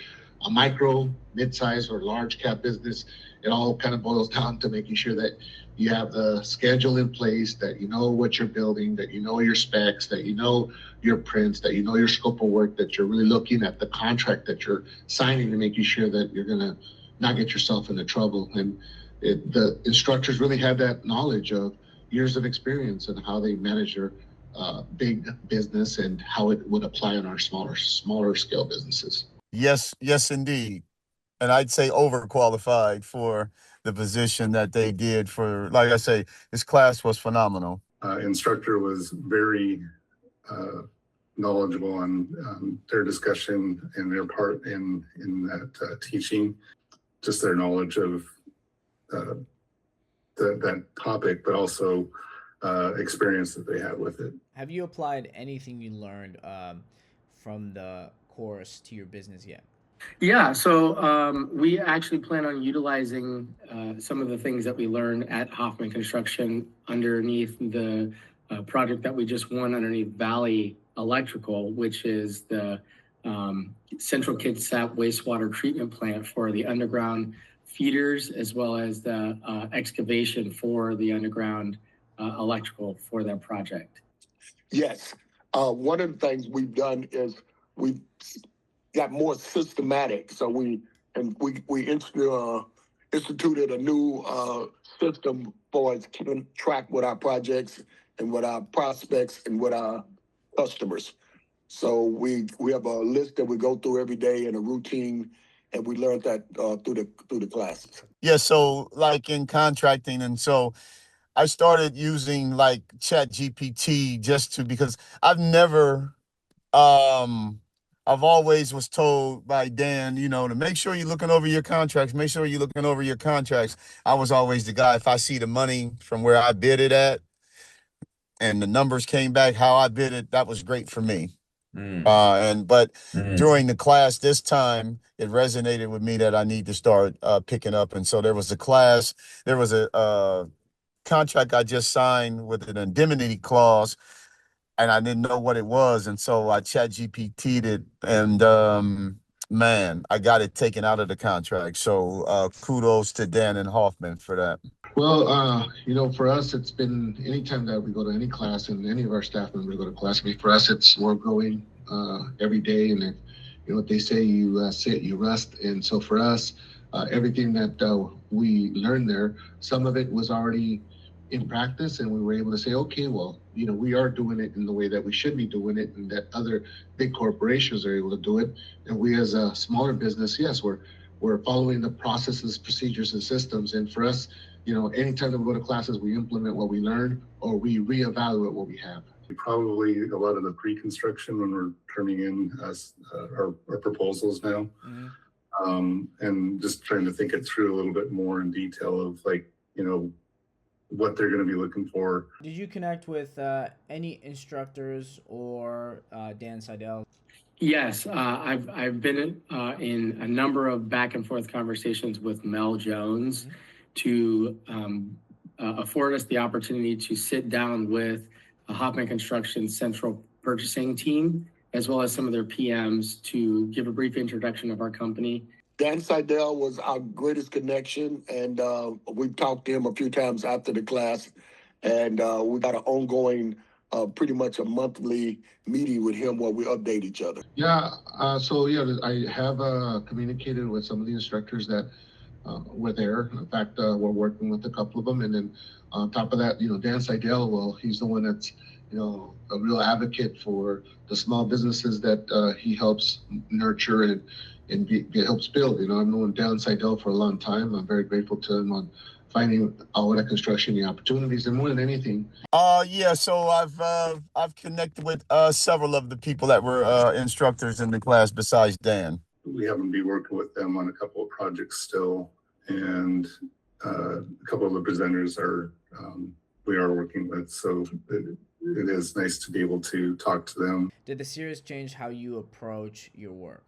a micro, mid-size, or large cap business. It all kind of boils down to making sure that you have the schedule in place, that you know what you're building, that you know your specs, that you know your prints, that you know your scope of work, that you're really looking at the contract that you're signing and making sure that you're going to not get yourself into trouble. And the instructors really had that knowledge of years of experience and how they manage their big business and how it would apply on our smaller scale businesses. Yes, yes, indeed. And I'd say overqualified for the position that they did for, like I say, this class was phenomenal. Instructor was very knowledgeable on their discussion and their part in that teaching, just their knowledge of that topic, but also experience that they had with it. Have you applied anything you learned from the course to your business yet? Yeah, so we actually plan on utilizing some of the things that we learned at Hoffman Construction underneath the project that we just won underneath Valley Electrical, which is the Central Kitsap wastewater treatment plant for the underground feeders, as well as the excavation for the underground electrical for that project. Yes. One of the things we've done is we've got more systematic. So we instituted a new system for us to track with our projects and with our prospects and with our customers. So we have a list that we go through every day and a routine, and we learned that through the classes. Yeah, so like in contracting, and so I started using like Chat GPT because I've never I've always was told by Dan, to make sure you're looking over your contracts, make sure you're looking over your contracts. I was always the guy, if I see the money from where I bid it at and the numbers came back how I bid it, that was great for me. But during the class this time, it resonated with me that I need to start picking up. And so there was a class, there was a contract I just signed with an indemnity clause, and I didn't know what it was. And so I Chat GPT'd it, and man, I got it taken out of the contract. So kudos to Dan and Hoffman for that. Well, for us, it's been anytime that we go to any class and any of our staff members go to class, for us, it's we're growing every day. And if they say you sit, you rest. And so for us, everything that we learned there, some of it was already in practice, and we were able to say, okay, well, we are doing it in the way that we should be doing it, and that other big corporations are able to do it. And we as a smaller business, yes, we're following the processes, procedures, and systems. And for us, anytime that we go to classes, we implement what we learn or we reevaluate what we have. Probably a lot of the pre-construction when we're turning in our proposals now, and just trying to think it through a little bit more in detail of what they're going to be looking for. Did you connect with any instructors or Dan Seidel? Yes, I've been in a number of back and forth conversations with Mel Jones to afford us the opportunity to sit down with a Hoffman Construction central purchasing team, as well as some of their PMs, to give a brief introduction of our company. Dan Seidel was our greatest connection, and we've talked to him a few times after the class, and we got an ongoing, pretty much a monthly meeting with him where we update each other. Yeah, I have communicated with some of the instructors that were there. In fact, we're working with a couple of them, and then on top of that, Dan Seidel, well, he's the one that's, a real advocate for the small businesses that he helps nurture and helps build. I've known Dan Seidel for a long time. I'm very grateful to him on finding out at construction the opportunities, and more than anything. Yeah, so I've connected with several of the people that were instructors in the class besides Dan. We happen to be working with them on a couple of projects still, and a couple of the presenters we are working with. So it is nice to be able to talk to them. Did the series change how you approach your work?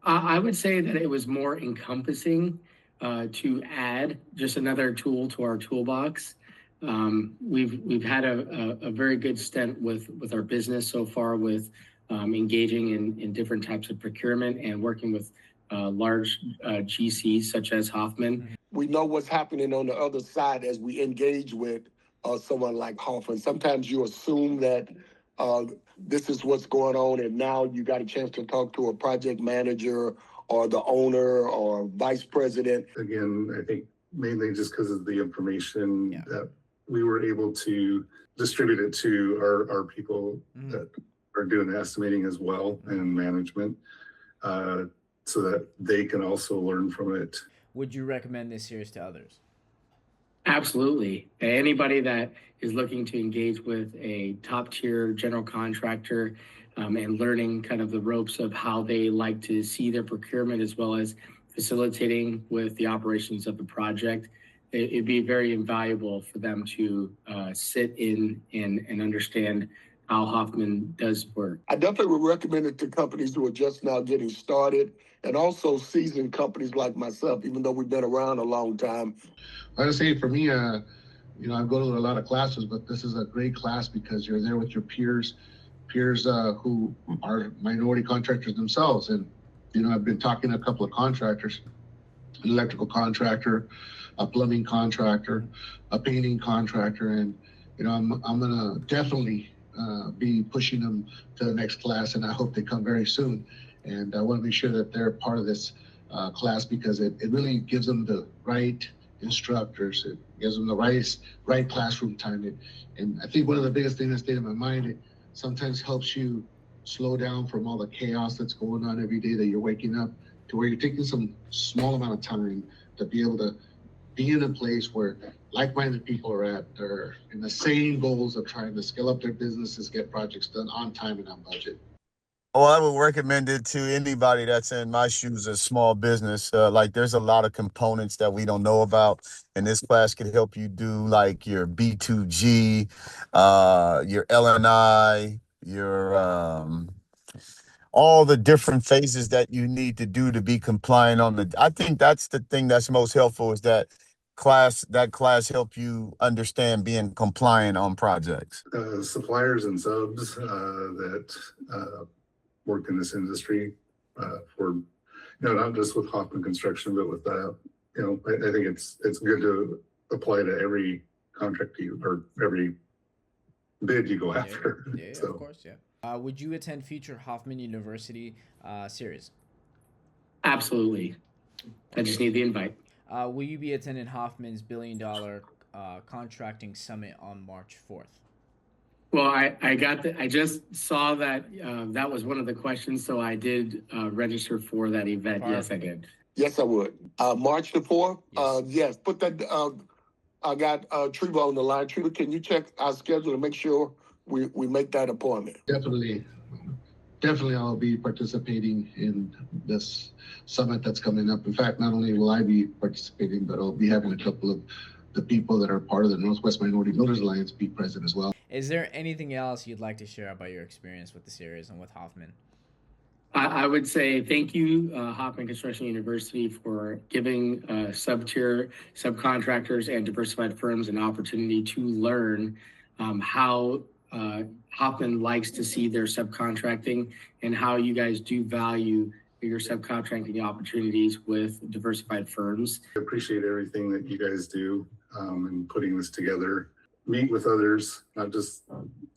I would say that it was more encompassing to add just another tool to our toolbox. We've had a very good stint with our business so far, with engaging in different types of procurement and working with large GCs such as Hoffman. We know what's happening on the other side as we engage with someone like Hoffman. Sometimes you assume that this is what's going on, and now you got a chance to talk to a project manager or the owner or vice president. Again, I think mainly just because of the information that we were able to distribute it to our people that are doing the estimating as well and management, so that they can also learn from it. Would you recommend this series to others? Absolutely. Anybody that is looking to engage with a top tier general contractor and learning kind of the ropes of how they like to see their procurement as well as facilitating with the operations of the project, it'd be very invaluable for them to sit in and understand how Hoffman does work. I definitely would recommend it to companies who are just now getting started and also seasoned companies like myself, even though we've been around a long time. I would say for me, I go to a lot of classes, but this is a great class because you're there with your peers who are minority contractors themselves. And, I've been talking to a couple of contractors, an electrical contractor, a plumbing contractor, a painting contractor. And, I'm going to definitely be pushing them to the next class, and I hope they come very soon. And I want to make sure that they're part of this class because it really gives them the right instructors. It gives them the right classroom time. And I think one of the biggest things that stayed in my mind, it sometimes helps you slow down from all the chaos that's going on every day that you're waking up to where you're taking some small amount of time to be able to be in a place where like-minded people are at. They're in the same goals of trying to scale up their businesses, get projects done on time and on budget. Oh, I would recommend it to anybody that's in my shoes as small business. Like there's a lot of components that we don't know about, and this class could help you do like your B2G, your LNI, your all the different phases that you need to do to be compliant on the. I think that's the thing that's most helpful is that class help you understand being compliant on projects. Suppliers and subs that work in this industry for, not just with Hoffman Construction, but with I think it's good to apply to every contract or every bid you go after. Yeah, so. Of course, yeah. Would you attend future Hoffman University series? Absolutely. I just need the invite. Will you be attending Hoffman's $1 billion contracting summit on March 4th? Well, I just saw that that was one of the questions, so I did register for that event. Perfect. Yes, I did. Yes, I would. March the 4th? Yes, put that, I got Treva on the line. Treva, can you check our schedule to make sure we make that appointment? Definitely I'll be participating in this summit that's coming up. In fact, not only will I be participating, but I'll be having a couple of the people that are part of the Northwest Minority Builders Alliance be present as well. Is there anything else you'd like to share about your experience with the series and with Hoffman? I would say thank you, Hoffman Construction University, for giving sub-tier subcontractors and diversified firms an opportunity to learn how Hoffman likes to see their subcontracting and how you guys do value your subcontracting opportunities with diversified firms. I appreciate everything that you guys do in putting this together. Meet with others, not just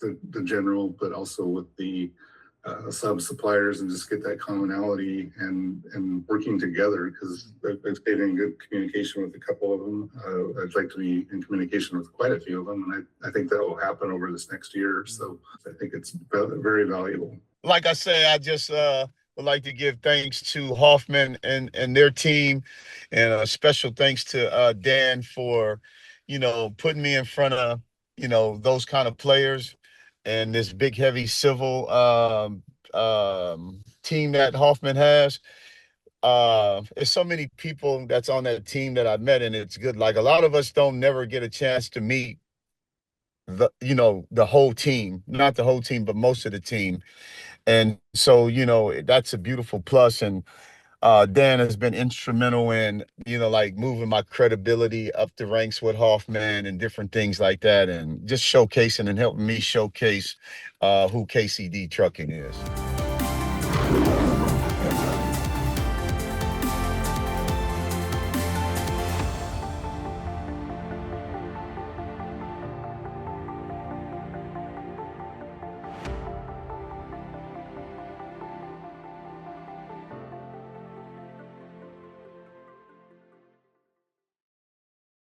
the general, but also with the sub-suppliers, and just get that commonality and working together, because I've stayed in good communication with a couple of them. I'd like to be in communication with quite a few of them, and I think that will happen over this next year. So I think it's very valuable. Like I say, I just would like to give thanks to Hoffman and their team, and a special thanks to Dan for, putting me in front of, those kind of players and this big, heavy civil team that Hoffman has. There's so many people that's on that team that I've met, and it's good. Like a lot of us don't never get a chance to meet the whole team, not the whole team, but most of the team. And so, that's a beautiful plus. And Dan has been instrumental in, moving my credibility up the ranks with Hoffman and different things like that, and just showcasing and helping me showcase who KCD Trucking is.